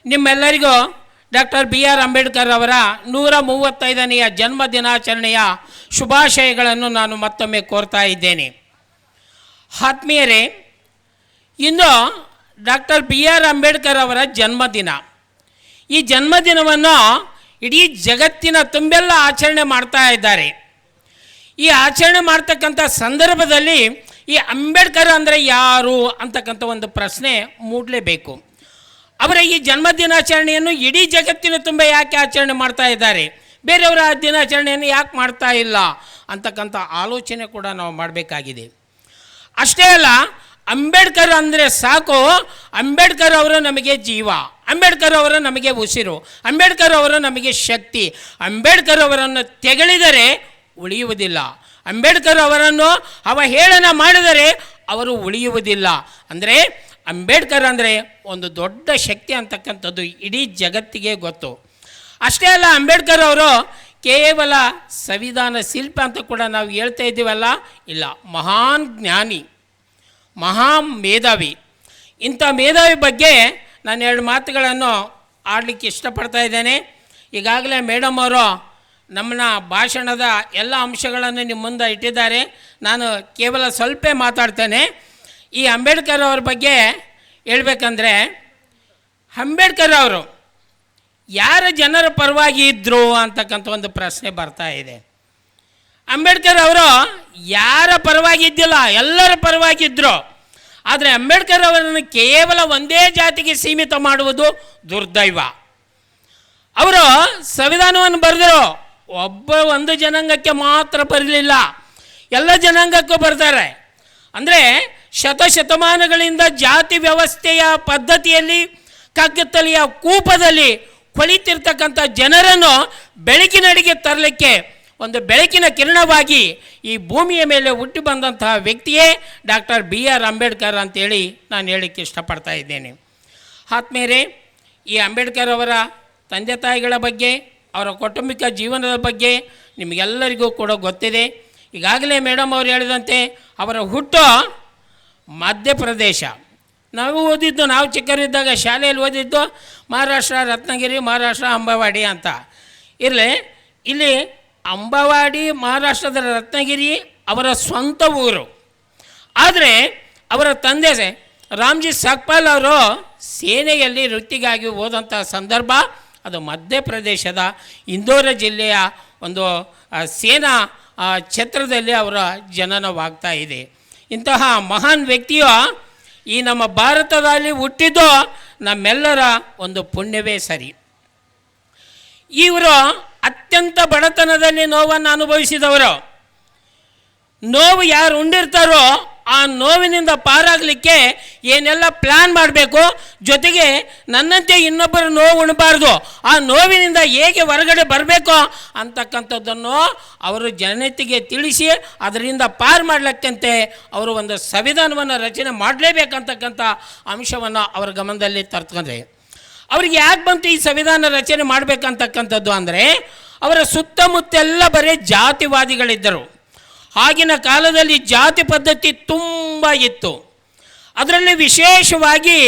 ನಿಮ್ಮೆಲ್ಲರಿಗೂ doctor BR Ambedkar ಅವರ 135ನೆಯ ಜನ್ಮ ದಿನಾಚರಣೆಯ ಶುಭಾಶಯಗಳನ್ನು ನಾನು ಮತ್ತೊಮ್ಮೆ ಕೋರ್ತಾ ಇದ್ದೇನೆ. ಆತ್ಮೀಯರೇ, ಇಂದು ಡಾಕ್ಟರ್ BR ಅಂಬೇಡ್ಕರ್ ಅವರ ಜನ್ಮದಿನ. ಈ ಜನ್ಮದಿನವನ್ನು ಇಡೀ ಜಗತ್ತಿನ ತುಂಬೆಲ್ಲ ಆಚರಣೆ ಮಾಡ್ತಾ ಇದ್ದಾರೆ. ಈ ಆಚರಣೆ ಮಾಡ್ತಕ್ಕಂಥ ಸಂದರ್ಭದಲ್ಲಿ ಈ ಅಂಬೇಡ್ಕರ್ ಅಂದರೆ ಯಾರು ಅಂತಕ್ಕಂಥ ಒಂದು ಪ್ರಶ್ನೆ ಮೂಡಲೇಬೇಕು. ಅವರ ಈ ಜನ್ಮದಿನಾಚರಣೆಯನ್ನು ಇಡೀ ಜಗತ್ತಿನ ತುಂಬ ಯಾಕೆ ಆಚರಣೆ ಮಾಡ್ತಾ ಇದ್ದಾರೆ, ಬೇರೆಯವರ ದಿನಾಚರಣೆಯನ್ನು ಯಾಕೆ ಮಾಡ್ತಾ ಇಲ್ಲ ಅಂತಕ್ಕಂಥ ಆಲೋಚನೆ ಕೂಡ ನಾವು ಮಾಡಬೇಕಾಗಿದೆ. ಅಷ್ಟೇ ಅಲ್ಲ, ಅಂಬೇಡ್ಕರ್ ಅಂದರೆ ಸಾಕು, ಅಂಬೇಡ್ಕರ್ ಅವರು ನಮಗೆ ಜೀವ, ಅಂಬೇಡ್ಕರ್ ಅವರು ನಮಗೆ ಉಸಿರು, ಅಂಬೇಡ್ಕರ್ ಅವರು ನಮಗೆ ಶಕ್ತಿ. ಅಂಬೇಡ್ಕರ್ ಅವರನ್ನು ತೆಗಳಿದರೆ ಉಳಿಯುವುದಿಲ್ಲ, ಅಂಬೇಡ್ಕರ್ ಅವರನ್ನು ಅವಹೇಳನ ಮಾಡಿದರೆ ಅವರು ಉಳಿಯುವುದಿಲ್ಲ. ಅಂದರೆ ಅಂಬೇಡ್ಕರ್ ಅಂದರೆ ಒಂದು ದೊಡ್ಡ ಶಕ್ತಿ ಅಂತಕ್ಕಂಥದ್ದು ಇಡೀ ಜಗತ್ತಿಗೆ ಗೊತ್ತು. ಅಷ್ಟೇ ಅಲ್ಲ, ಅಂಬೇಡ್ಕರ್ ಅವರು ಕೇವಲ ಸಂವಿಧಾನ ಶಿಲ್ಪ ಅಂತ ಕೂಡ ನಾವು ಹೇಳ್ತಾ ಇದ್ದೀವಲ್ಲ, ಇಲ್ಲ, ಮಹಾನ್ ಜ್ಞಾನಿ, ಮಹಾನ್ ಮೇಧಾವಿ. ಇಂಥ ಮೇಧಾವಿ ಬಗ್ಗೆ ನಾನು 2 ಮಾತುಗಳನ್ನು ಆಡಲಿಕ್ಕೆ ಇಷ್ಟಪಡ್ತಾ ಇದ್ದೇನೆ. ಈಗಾಗಲೇ ಮೇಡಮ್ ಅವರು ನಮ್ಮನ್ನ ಭಾಷಣದ ಎಲ್ಲ ಅಂಶಗಳನ್ನು ನಿಮ್ಮ ಮುಂದೆ ಇಟ್ಟಿದ್ದಾರೆ. ನಾನು ಕೇವಲ ಸ್ವಲ್ಪ ಮಾತಾಡ್ತೇನೆ. ಈ ಅಂಬೇಡ್ಕರ್ ಅವ್ರ ಬಗ್ಗೆ ಹೇಳ್ಬೇಕಂದ್ರೆ, ಅಂಬೇಡ್ಕರ್ ಅವರು ಯಾರ ಜನರ ಪರವಾಗಿ ಇದ್ದರು ಅಂತಕ್ಕಂಥ ಒಂದು ಪ್ರಶ್ನೆ ಬರ್ತಾ ಇದೆ. ಅಂಬೇಡ್ಕರ್ ಅವರು ಯಾರ ಪರವಾಗಿದ್ದಿಲ್ಲ, ಎಲ್ಲರ ಪರವಾಗಿದ್ದರು. ಆದರೆ ಅಂಬೇಡ್ಕರ್ ಅವರನ್ನು ಕೇವಲ ಒಂದೇ ಜಾತಿಗೆ ಸೀಮಿತ ಮಾಡುವುದು ದುರ್ದೈವ. ಅವರು ಸಂವಿಧಾನವನ್ನು ಬರೆದರು, ಒಂದು ಜನಾಂಗಕ್ಕೆ ಮಾತ್ರ ಬರಲಿಲ್ಲ, ಎಲ್ಲ ಜನಾಂಗಕ್ಕೂ ಬರ್ತಾರೆ. ಅಂದರೆ ಶತಶತಮಾನಗಳಿಂದ ಜಾತಿ ವ್ಯವಸ್ಥೆಯ ಪದ್ಧತಿಯಲ್ಲಿ ಕಗ್ಗತ್ತಲೆಯ ಕೂಪದಲ್ಲಿ ಕೊಳಿತಿರ್ತಕ್ಕಂಥ ಜನರನ್ನು ಬೆಳಕಿನಡೆಗೆ ತರಲಿಕ್ಕೆ ಒಂದು ಬೆಳಕಿನ ಕಿರಣವಾಗಿ ಈ ಭೂಮಿಯ ಮೇಲೆ ಹುಟ್ಟಿ ಬಂದಂತಹ ವ್ಯಕ್ತಿಯೇ ಡಾಕ್ಟರ್ BR ಅಂಬೇಡ್ಕರ್ ಅಂತೇಳಿ ನಾನು ಹೇಳಲಿಕ್ಕೆ ಇಷ್ಟಪಡ್ತಾ ಇದ್ದೇನೆ. ಆತ್ಮೀಯರೇ, ಈ ಅಂಬೇಡ್ಕರ್ ಅವರ ತಂದೆ ತಾಯಿಗಳ ಬಗ್ಗೆ, ಅವರ ಕೌಟುಂಬಿಕ ಜೀವನದ ಬಗ್ಗೆ ನಿಮಗೆಲ್ಲರಿಗೂ ಕೂಡ ಗೊತ್ತಿದೆ. ಈಗಾಗಲೇ ಮೇಡಮ್ ಅವರು ಹೇಳಿದಂತೆ ಅವರ ಹುಟ್ಟು ಮಧ್ಯಪ್ರದೇಶ. ನಾವು ಓದಿದ್ದು, ನಾವು ಚಿಕ್ಕರಿದ್ದಾಗ ಶಾಲೆಯಲ್ಲಿ ಓದಿದ್ದು ಮಹಾರಾಷ್ಟ್ರ ರತ್ನಗಿರಿ, ಮಹಾರಾಷ್ಟ್ರ ಅಂಬಾವಾಡಿ ಅಂತ ಇರಲಿ. ಇಲ್ಲಿ ಅಂಬಾವಾಡಿ ಮಹಾರಾಷ್ಟ್ರದ ರತ್ನಗಿರಿ ಅವರ ಸ್ವಂತ ಊರು. ಆದರೆ ಅವರ ತಂದೆ ರಾಮ್ಜಿ ಸಕ್ಪಾಲ್ ಅವರು ಸೇನೆಯಲ್ಲಿ ವೃತ್ತಿಗಾಗಿ ಹೋದಂಥ ಸಂದರ್ಭ ಅದು ಮಧ್ಯಪ್ರದೇಶದ ಇಂದೋರ ಜಿಲ್ಲೆಯ ಒಂದು ಸೇನಾ ಕ್ಷೇತ್ರದಲ್ಲಿ ಅವರ ಜನನವಾಗ್ತಾ ಇದೆ. ಇಂತಹ ಮಹಾನ್ ವ್ಯಕ್ತಿಯು ಈ ನಮ್ಮ ಭಾರತದಲ್ಲಿ ಹುಟ್ಟಿದ್ದು ನಮ್ಮೆಲ್ಲರ ಒಂದು ಪುಣ್ಯವೇ ಸರಿ. ಇವರು ಅತ್ಯಂತ ಬಡತನದಲ್ಲಿ ನೋವನ್ನು ಅನುಭವಿಸಿದವರು. ನೋವು ಯಾರು ಉಂಡಿರ್ತಾರೋ ಆ ನೋವಿನಿಂದ ಪಾರಾಗಲಿಕ್ಕೆ ಏನೆಲ್ಲ ಪ್ಲ್ಯಾನ್ ಮಾಡಬೇಕು, ಜೊತೆಗೆ ನನ್ನಂತೆ ಇನ್ನೊಬ್ಬರು ನೋವು ಉಣಬಾರ್ದು, ಆ ನೋವಿನಿಂದ ಹೇಗೆ ಹೊರಗಡೆ ಬರಬೇಕು ಅಂತಕ್ಕಂಥದ್ದನ್ನು ಅವರು ಜನತೆಗೆ ತಿಳಿಸಿ ಅದರಿಂದ ಪಾರು ಮಾಡಲಿಕ್ಕಂತೆ ಅವರು ಒಂದು ಸಂವಿಧಾನವನ್ನು ರಚನೆ ಮಾಡಲೇಬೇಕಂತಕ್ಕಂಥ ಅಂಶವನ್ನು ಅವರ ಗಮನದಲ್ಲಿ ತರ್ಕೊಂಡ್ರೆ, ಅವ್ರಿಗೆ ಯಾಕೆ ಬಂತು ಈ ಸಂವಿಧಾನ ರಚನೆ ಮಾಡಬೇಕಂತಕ್ಕಂಥದ್ದು ಅಂದರೆ, ಅವರ ಸುತ್ತಮುತ್ತೆಲ್ಲ ಬರೀ ಜಾತಿವಾದಿಗಳಿದ್ದರು. ಆಗಿನ ಕಾಲದಲ್ಲಿ ಜಾತಿ ಪದ್ಧತಿ ತುಂಬ ಇತ್ತು. ಅದರಲ್ಲಿ ವಿಶೇಷವಾಗಿ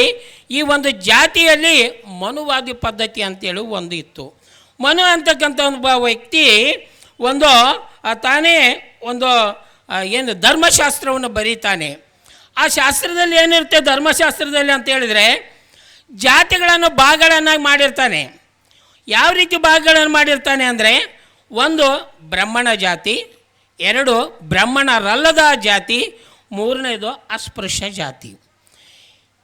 ಈ ಒಂದು ಜಾತಿಯಲ್ಲಿ ಮನುವಾದಿ ಪದ್ಧತಿ ಅಂತೇಳಿ ಒಂದು ಇತ್ತು. ಮನು ಅಂತಕ್ಕಂಥ ಒಬ್ಬ ವ್ಯಕ್ತಿ ಒಂದು ತಾನೇ ಒಂದು ಏನು ಧರ್ಮಶಾಸ್ತ್ರವನ್ನು ಬರೀತಾನೆ. ಆ ಶಾಸ್ತ್ರದಲ್ಲಿ ಏನಿರುತ್ತೆ ಧರ್ಮಶಾಸ್ತ್ರದಲ್ಲಿ ಅಂತ ಹೇಳಿದರೆ, ಜಾತಿಗಳನ್ನು ಭಾಗಗಳನ್ನಾಗಿ ಮಾಡಿರ್ತಾನೆ. ಯಾವ ರೀತಿ ಭಾಗಗಳನ್ನು ಮಾಡಿರ್ತಾನೆ ಅಂದರೆ, 1 ಬ್ರಾಹ್ಮಣ ಜಾತಿ, 2 ಬ್ರಾಹ್ಮಣರಲ್ಲದ ಜಾತಿ, 3ನೇದು ಅಸ್ಪೃಶ್ಯ ಜಾತಿ.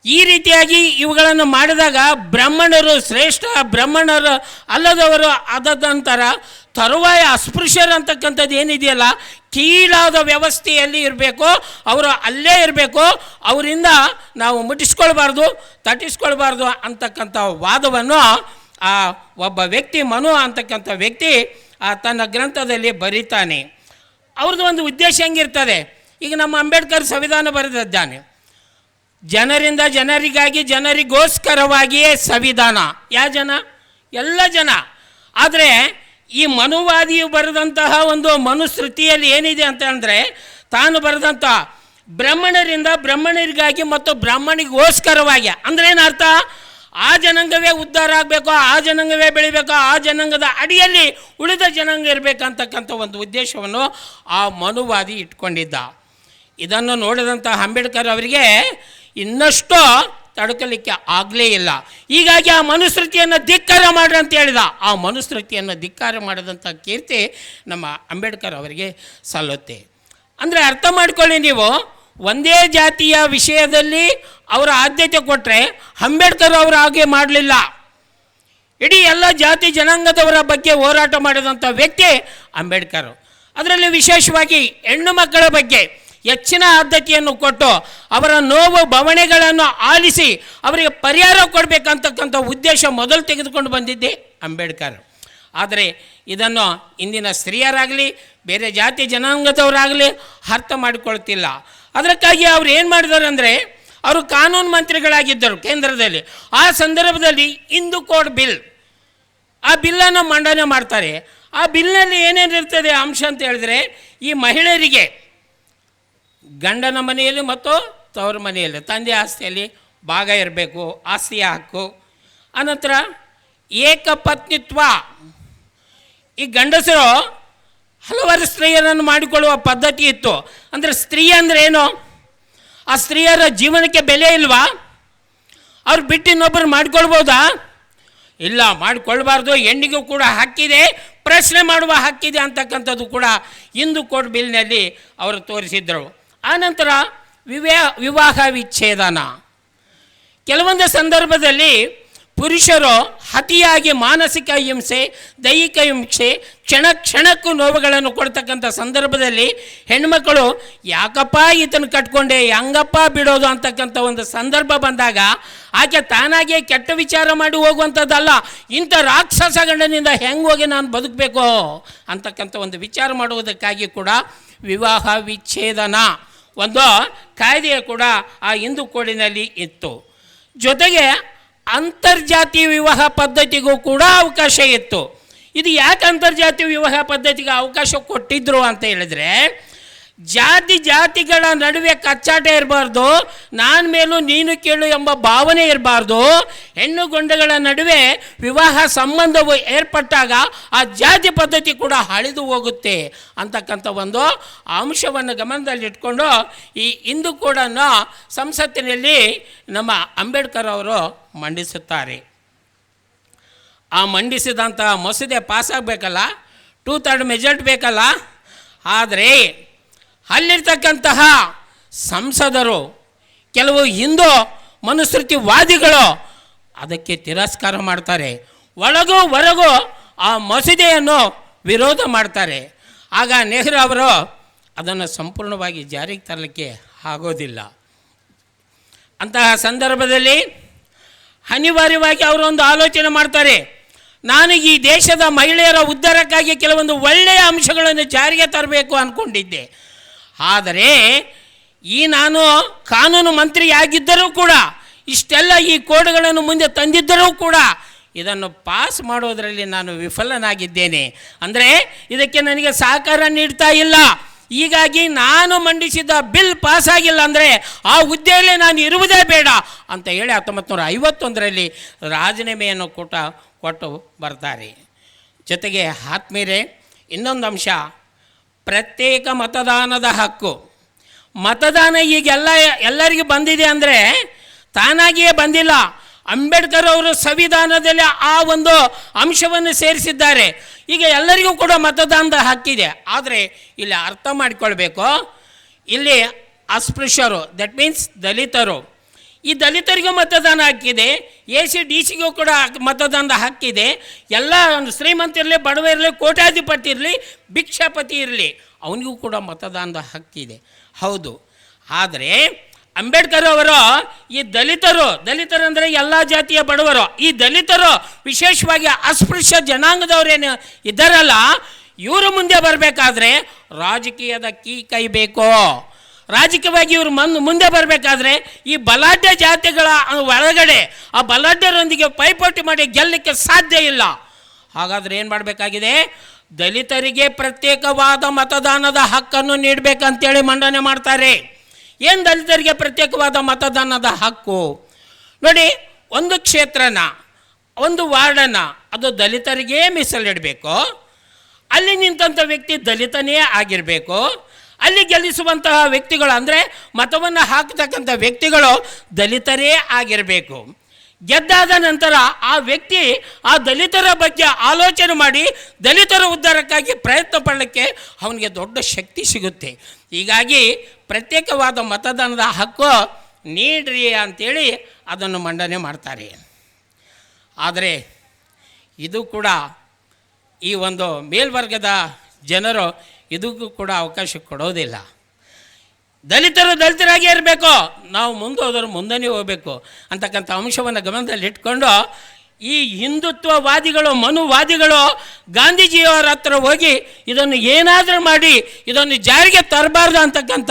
ಈ ರೀತಿಯಾಗಿ ಇವುಗಳನ್ನು ಮಾಡಿದಾಗ ಬ್ರಾಹ್ಮಣರು ಶ್ರೇಷ್ಠ, ಬ್ರಾಹ್ಮಣರು ಅಲ್ಲದವರು ಆದ ನಂತರ ತರುವಾಯ ಅಸ್ಪೃಶ್ಯರು ಅಂತಕ್ಕಂಥದ್ದು ಏನಿದೆಯಲ್ಲ, ಕೀಳಾದ ವ್ಯವಸ್ಥೆಯಲ್ಲಿ ಇರಬೇಕು, ಅವರು ಅಲ್ಲೇ ಇರಬೇಕು, ಅವರಿಂದ ನಾವು ಮುಟ್ಟಿಸ್ಕೊಳ್ಬಾರ್ದು, ತಟ್ಟಿಸ್ಕೊಳ್ಬಾರ್ದು ಅಂತಕ್ಕಂಥ ವಾದವನ್ನು ಆ ಒಬ್ಬ ವ್ಯಕ್ತಿ, ಮನು ಅಂತಕ್ಕಂಥ ವ್ಯಕ್ತಿ ತನ್ನ ಗ್ರಂಥದಲ್ಲಿ ಬರೀತಾನೆ. ಅವ್ರದ್ದು ಒಂದು ಉದ್ದೇಶ ಹೆಂಗಿರ್ತದೆ, ಈಗ ನಮ್ಮ ಅಂಬೇಡ್ಕರ್ ಸಂವಿಧಾನ ಬರೆದಿದ್ದಾನೆ, ಜನರಿಂದ ಜನರಿಗಾಗಿ ಜನರಿಗೋಸ್ಕರವಾಗಿಯೇ ಸಂವಿಧಾನ. ಯಾವ ಜನ? ಎಲ್ಲ ಜನ. ಆದರೆ ಈ ಮನುವಾದಿಯು ಬರೆದಂತಹ ಒಂದು ಮನುಸ್ಮೃತಿಯಲ್ಲಿ ಏನಿದೆ ಅಂತ ಅಂದರೆ, ತಾನು ಬರೆದಂಥ ಬ್ರಾಹ್ಮಣರಿಂದ ಬ್ರಾಹ್ಮಣರಿಗಾಗಿ ಮತ್ತು ಬ್ರಾಹ್ಮಣಿಗೋಸ್ಕರವಾಗಿ, ಅಂದ್ರೇನು ಅರ್ಥ? ಆ ಜನಾಂಗವೇ ಉದ್ಧಾರ ಆಗಬೇಕು, ಆ ಜನಾಂಗವೇ ಬೆಳಿಬೇಕು, ಆ ಜನಾಂಗದ ಅಡಿಯಲ್ಲಿ ಉಳಿದ ಜನಾಂಗ ಇರಬೇಕಂತಕ್ಕಂಥ ಒಂದು ಉದ್ದೇಶವನ್ನು ಆ ಮನುವಾದಿ ಇಟ್ಕೊಂಡಿದ್ದ. ಇದನ್ನು ನೋಡಿದಂಥ ಅಂಬೇಡ್ಕರ್ ಅವರಿಗೆ ಇನ್ನಷ್ಟು ತಡ್ಕಲಿಕ್ಕೆ ಆಗಲೇ ಇಲ್ಲ. ಹೀಗಾಗಿ ಆ ಮನುಸ್ಮೃತಿಯನ್ನು ಧಿಕ್ಕಾರ ಮಾಡ್ರಿ ಅಂತ ಹೇಳಿದ. ಆ ಮನುಸ್ಮೃತಿಯನ್ನು ಧಿಕ್ಕಾರ ಮಾಡಿದಂಥ ಕೀರ್ತಿ ನಮ್ಮ ಅಂಬೇಡ್ಕರ್ ಅವರಿಗೆ ಸಲ್ಲುತ್ತೆ. ಅಂದರೆ ಅರ್ಥ ಮಾಡ್ಕೊಳ್ಳಿ, ನೀವು ಒಂದೇ ಜಾತಿಯ ವಿಷಯದಲ್ಲಿ ಅವರ ಆದ್ಯತೆ ಕೊಟ್ಟರೆ ಅಂಬೇಡ್ಕರ್ ಅವರು ಹಾಗೆ ಮಾಡಲಿಲ್ಲ. ಇಡೀ ಎಲ್ಲ ಜಾತಿ ಜನಾಂಗದವರ ಬಗ್ಗೆ ಹೋರಾಟ ಮಾಡಿದಂಥ ವ್ಯಕ್ತಿ ಅಂಬೇಡ್ಕರ್. ಅದರಲ್ಲಿ ವಿಶೇಷವಾಗಿ ಹೆಣ್ಣು ಮಕ್ಕಳ ಬಗ್ಗೆ ಹೆಚ್ಚಿನ ಆದ್ಯತೆಯನ್ನು ಕೊಟ್ಟು ಅವರ ನೋವು ಬವಣೆಗಳನ್ನು ಆಲಿಸಿ ಅವರಿಗೆ ಪರಿಹಾರ ಕೊಡಬೇಕಂತಕ್ಕಂಥ ಉದ್ದೇಶ ಮೊದಲು ತೆಗೆದುಕೊಂಡು ಬಂದಿದ್ದೆ ಅಂಬೇಡ್ಕರ್. ಆದರೆ ಇದನ್ನು ಇಂದಿನ ಸ್ತ್ರೀಯರಾಗಲಿ ಬೇರೆ ಜಾತಿ ಜನಾಂಗದವರಾಗಲಿ ಅರ್ಥ ಮಾಡಿಕೊಳ್ತಿಲ್ಲ. ಅದಕ್ಕಾಗಿ ಅವ್ರು ಏನು ಮಾಡಿದ್ದಾರೆ ಅಂದರೆ, ಅವರು ಕಾನೂನು ಮಂತ್ರಿಗಳಾಗಿದ್ದರು ಕೇಂದ್ರದಲ್ಲಿ. ಆ ಸಂದರ್ಭದಲ್ಲಿ ಹಿಂದೂ ಕೋಡ್ ಬಿಲ್, ಆ ಬಿಲ್ಲನ್ನು ಮಂಡನೆ ಮಾಡ್ತಾರೆ. ಆ ಬಿಲ್ನಲ್ಲಿ ಏನೇನಿರ್ತದೆ ಅಂಶ ಅಂತ ಹೇಳಿದ್ರೆ, ಈ ಮಹಿಳೆಯರಿಗೆ ಗಂಡನ ಮನೆಯಲ್ಲಿ ಮತ್ತು ತವರ ಮನೆಯಲ್ಲಿ ತಂದೆ ಆಸ್ತಿಯಲ್ಲಿ ಭಾಗ ಇರಬೇಕು, ಆಸ್ತಿಯ ಹಕ್ಕು. ಅನಂತರ ಏಕಪತ್ನಿತ್ವ, ಈ ಗಂಡಸರು ಹಲವಾರು ಸ್ತ್ರೀಯರನ್ನು ಮಾಡಿಕೊಳ್ಳುವ ಪದ್ಧತಿ ಇತ್ತು. ಅಂದರೆ ಸ್ತ್ರೀ ಅಂದರೆ ಏನು? ಆ ಸ್ತ್ರೀಯರ ಜೀವನಕ್ಕೆ ಬೆಲೆ ಇಲ್ವಾ? ಅವ್ರು ಬಿಟ್ಟು ಇನ್ನೊಬ್ಬರು ಮಾಡಿಕೊಳ್ಬೋದಾ? ಇಲ್ಲ, ಮಾಡಿಕೊಳ್ಬಾರ್ದು. ಹೆಣ್ಣಿಗೂ ಕೂಡ ಹಕ್ಕಿದೆ, ಪ್ರಶ್ನೆ ಮಾಡುವ ಹಕ್ಕಿದೆ ಅಂತಕ್ಕಂಥದ್ದು ಕೂಡ ಹಿಂದೂ ಕೋಡ್ ಬಿಲ್ನಲ್ಲಿ ಅವರು ತೋರಿಸಿದ್ರು. ಆನಂತರ ವಿವಾಹ ವಿಚ್ಛೇದನ. ಕೆಲವೊಂದು ಸಂದರ್ಭದಲ್ಲಿ ಪುರುಷರು ಅತಿಯಾಗಿ ಮಾನಸಿಕ ಹಿಂಸೆ, ದೈಹಿಕ ಹಿಂಸೆ, ಕ್ಷಣಕ್ಕೂ ನೋವುಗಳನ್ನು ಕೊಡ್ತಕ್ಕಂಥ ಸಂದರ್ಭದಲ್ಲಿ ಹೆಣ್ಮಕ್ಕಳು ಯಾಕಪ್ಪ ಈತನ ಕಟ್ಕೊಂಡೆ, ಹೆಂಗಪ್ಪ ಬಿಡೋದು ಅಂತಕ್ಕಂಥ ಒಂದು ಸಂದರ್ಭ ಬಂದಾಗ ಆಕೆ ತಾನಾಗೆ ಕೆಟ್ಟ ವಿಚಾರ ಮಾಡಿ ಹೋಗುವಂಥದ್ದಲ್ಲ, ಇಂಥ ರಾಕ್ಷಸ ಗಂಡನಿಂದ ಹೆಂಗೆ ಹೋಗಿ ನಾನು ಬದುಕಬೇಕು ಅಂತಕ್ಕಂಥ ಒಂದು ವಿಚಾರ ಮಾಡುವುದಕ್ಕಾಗಿ ಕೂಡ ವಿವಾಹ ವಿಚ್ಛೇದನ ಒಂದು ಕಾಯ್ದೆ ಕೂಡ ಆ ಹಿಂದೂ ಕೋಡಿನಲ್ಲಿ ಇತ್ತು. ಜೊತೆಗೆ ಅಂತರ್ಜಾತೀಯ ವಿವಾಹ ಪದ್ಧತಿಗೂ ಕೂಡ ಅವಕಾಶ ಇತ್ತು. ಇದು ಯಾಕೆ ಅಂತರ್ಜಾತೀಯ ವಿವಾಹ ಪದ್ಧತಿಗೆ ಅವಕಾಶ ಕೊಟ್ಟಿದ್ರು ಅಂತ ಹೇಳಿದ್ರೆ, ಜಾತಿಗಳ ನಡುವೆ ಕಚ್ಚಾಟ ಇರಬಾರ್ದು, ನಾನು ಮೇಲೂ ನೀನು ಕೇಳು ಎಂಬ ಭಾವನೆ ಇರಬಾರ್ದು. ಹೆಣ್ಣು ಗಂಡುಗಳ ನಡುವೆ ವಿವಾಹ ಸಂಬಂಧವು ಏರ್ಪಟ್ಟಾಗ ಆ ಜಾತಿ ಪದ್ಧತಿ ಕೂಡ ಅಳಿದು ಹೋಗುತ್ತೆ ಅಂತಕ್ಕಂಥ ಒಂದು ಅಂಶವನ್ನು ಗಮನದಲ್ಲಿಟ್ಕೊಂಡು ಈ ಹಿಂದೂ ಕೋಡನ್ನು ಸಂಸತ್ತಿನಲ್ಲಿ ನಮ್ಮ ಅಂಬೇಡ್ಕರ್ ಅವರು ಮಂಡಿಸುತ್ತಾರೆ. ಆ ಮಂಡಿಸಿದಂಥ ಮಸೂದೆ ಪಾಸಾಗಬೇಕಲ್ಲ, 2/3 ಮೆಜಾರಿಟಿ ಬೇಕಲ್ಲ. ಆದರೆ ಅಲ್ಲಿರ್ತಕ್ಕಂತಹ ಸಂಸದರು, ಕೆಲವು ಹಿಂದೂ ಮನುಸ್ಮೃತಿವಾದಿಗಳು ಅದಕ್ಕೆ ತಿರಸ್ಕಾರ ಮಾಡ್ತಾರೆ. ಒಳಗೂ ಹೊರಗೂ ಆ ಮಸೂದೆಯನ್ನು ವಿರೋಧ ಮಾಡ್ತಾರೆ. ಆಗ ನೆಹರು ಅವರು ಅದನ್ನು ಸಂಪೂರ್ಣವಾಗಿ ಜಾರಿಗೆ ತರಲಿಕ್ಕೆ ಆಗೋದಿಲ್ಲ. ಅಂತಹ ಸಂದರ್ಭದಲ್ಲಿ ಅನಿವಾರ್ಯವಾಗಿ ಅವರೊಂದು ಆಲೋಚನೆ ಮಾಡ್ತಾರೆ, ನಾನು ಈ ದೇಶದ ಮಹಿಳೆಯರ ಉದ್ಧಾರಕ್ಕಾಗಿ ಕೆಲವೊಂದು ಒಳ್ಳೆಯ ಅಂಶಗಳನ್ನು ಜಾರಿಗೆ ತರಬೇಕು ಅಂದ್ಕೊಂಡಿದ್ದೆ. ಆದರೆ ನಾನು ಕಾನೂನು ಮಂತ್ರಿಯಾಗಿದ್ದರೂ ಕೂಡ, ಇಷ್ಟೆಲ್ಲ ಈ ಕೋಡ್ಗಳನ್ನು ಮುಂದೆ ತಂದಿದ್ದರೂ ಕೂಡ ಇದನ್ನು ಪಾಸ್ ಮಾಡೋದರಲ್ಲಿ ನಾನು ವಿಫಲನಾಗಿದ್ದೇನೆ. ಅಂದರೆ ಇದಕ್ಕೆ ನನಗೆ ಸಹಕಾರ ನೀಡ್ತಾ ಇಲ್ಲ. ಹೀಗಾಗಿ ನಾನು ಮಂಡಿಸಿದ ಬಿಲ್ ಪಾಸಾಗಿಲ್ಲ ಅಂದರೆ ಆ ಹುದ್ದೆಯಲ್ಲಿ ನಾನು ಇರುವುದೇ ಬೇಡ ಅಂತ ಹೇಳಿ 1951ರಲ್ಲಿ ರಾಜೀನಾಮೆಯನ್ನು ಕೊಟ್ಟು ಬರ್ತಾರೆ. ಜೊತೆಗೆ ಆತ್ಮೀಯರೇ, ಇನ್ನೊಂದು ಅಂಶ, ಪ್ರತ್ಯೇಕ ಮತದಾನದ ಹಕ್ಕು. ಮತದಾನ ಎಲ್ಲರಿಗೂ ಬಂದಿದೆ ಅಂದರೆ ತಾನಾಗಿಯೇ ಬಂದಿಲ್ಲ. ಅಂಬೇಡ್ಕರ್ ಅವರು ಸಂವಿಧಾನದಲ್ಲಿ ಆ ಒಂದು ಅಂಶವನ್ನು ಸೇರಿಸಿದ್ದಾರೆ. ಈಗ ಎಲ್ಲರಿಗೂ ಕೂಡ ಮತದಾನದ ಹಕ್ಕಿದೆ. ಆದರೆ ಇಲ್ಲಿ ಅರ್ಥ ಮಾಡಿಕೊಳ್ಬೇಕು, ಇಲ್ಲಿ ಅಸ್ಪೃಶ್ಯರು, ದಟ್ ಮೀನ್ಸ್ ದಲಿತರು, ಈ ದಲಿತರಿಗೂ ಮತದಾನ ಹಕ್ಕಿದೆ, ACDCಗೂ ಕೂಡ ಮತದಾನದ ಹಕ್ಕಿದೆ. ಎಲ್ಲ ಶ್ರೀಮಂತ ಇರಲಿ, ಬಡವ ಇರಲಿ, ಕೋಟ್ಯಾಧಿಪತಿ ಇರಲಿ, ಭಿಕ್ಷಾಪತಿ ಇರಲಿ, ಅವನಿಗೂ ಕೂಡ ಮತದಾನದ ಹಕ್ಕಿದೆ. ಹೌದು, ಆದರೆ ಅಂಬೇಡ್ಕರ್ ಅವರು ಈ ದಲಿತರಂದರೆ ಎಲ್ಲ ಜಾತಿಯ ಬಡವರು, ಈ ದಲಿತರು ವಿಶೇಷವಾಗಿ ಅಸ್ಪೃಶ್ಯ ಜನಾಂಗದವರೇನು ಇದ್ದಾರಲ್ಲ, ಇವರು ಮುಂದೆ ಬರಬೇಕಾದ್ರೆ ರಾಜಕೀಯದ ಕೈ ಬೇಕು. ರಾಜಕೀಯವಾಗಿ ಇವರು ಮುಂದೆ ಬರಬೇಕಾದ್ರೆ ಈ ಬಲಾಢ್ಯ ಜಾತಿಗಳ ಒಳಗಡೆ ಆ ಬಲಾಢ್ಯರೊಂದಿಗೆ ಪೈಪೋಟಿ ಮಾಡಿ ಗೆಲ್ಲಲಿಕ್ಕೆ ಸಾಧ್ಯ ಇಲ್ಲ. ಹಾಗಾದರೆ ಏನು ಮಾಡಬೇಕಾಗಿದೆ? ದಲಿತರಿಗೆ ಪ್ರತ್ಯೇಕವಾದ ಮತದಾನದ ಹಕ್ಕನ್ನು ನೀಡಬೇಕಂತೇಳಿ ಮಂಡನೆ ಮಾಡ್ತಾರೆ. ಏನು ದಲಿತರಿಗೆ ಪ್ರತ್ಯೇಕವಾದ ಮತದಾನದ ಹಕ್ಕು? ನೋಡಿ, ಒಂದು ಕ್ಷೇತ್ರನ, ಒಂದು ವಾರ್ಡನ್ನು ಅದು ದಲಿತರಿಗೇ ಮೀಸಲಿಡಬೇಕು, ಅಲ್ಲಿ ನಿಂತಹ ವ್ಯಕ್ತಿ ದಲಿತನೇ ಆಗಿರಬೇಕು, ಅಲ್ಲಿ ಗೆಲ್ಲಿಸುವಂತಹ ವ್ಯಕ್ತಿಗಳು ಅಂದರೆ ಮತವನ್ನು ಹಾಕತಕ್ಕಂಥ ವ್ಯಕ್ತಿಗಳು ದಲಿತರೇ ಆಗಿರಬೇಕು. ಗೆದ್ದಾದ ನಂತರ ಆ ವ್ಯಕ್ತಿ ಆ ದಲಿತರ ಬಗ್ಗೆ ಆಲೋಚನೆ ಮಾಡಿ ದಲಿತರ ಉದ್ಧಾರಕ್ಕಾಗಿ ಪ್ರಯತ್ನ ಪಡಲಿಕ್ಕೆ ಅವನಿಗೆ ದೊಡ್ಡ ಶಕ್ತಿ ಸಿಗುತ್ತೆ. ಹೀಗಾಗಿ ಪ್ರತ್ಯೇಕವಾದ ಮತದಾನದ ಹಕ್ಕು ನೀಡ್ರಿ ಅಂಥೇಳಿ ಅದನ್ನು ಮಂಡನೆ ಮಾಡ್ತಾರೆ. ಆದರೆ ಇದು ಕೂಡ ಈ ಒಂದು ಮೇಲ್ವರ್ಗದ ಜನರು ಇದಕ್ಕೂ ಕೂಡ ಅವಕಾಶ ಕೊಡೋದಿಲ್ಲ. ದಲಿತರು ದಲಿತರಾಗೇ ಇರಬೇಕು, ನಾವು ಮುಂದೆ ಹೋದರೂ ಮುಂದೆನೇ ಹೋಗಬೇಕು ಅಂತಕ್ಕಂಥ ಅಂಶವನ್ನು ಗಮನದಲ್ಲಿಟ್ಕೊಂಡು ಈ ಹಿಂದುತ್ವವಾದಿಗಳು, ಮನುವಾದಿಗಳು ಗಾಂಧೀಜಿಯವರ ಹತ್ರ ಹೋಗಿ ಇದನ್ನು ಏನಾದರೂ ಮಾಡಿ ಇದನ್ನು ಜಾರಿಗೆ ತರಬಾರ್ದು ಅಂತಕ್ಕಂಥ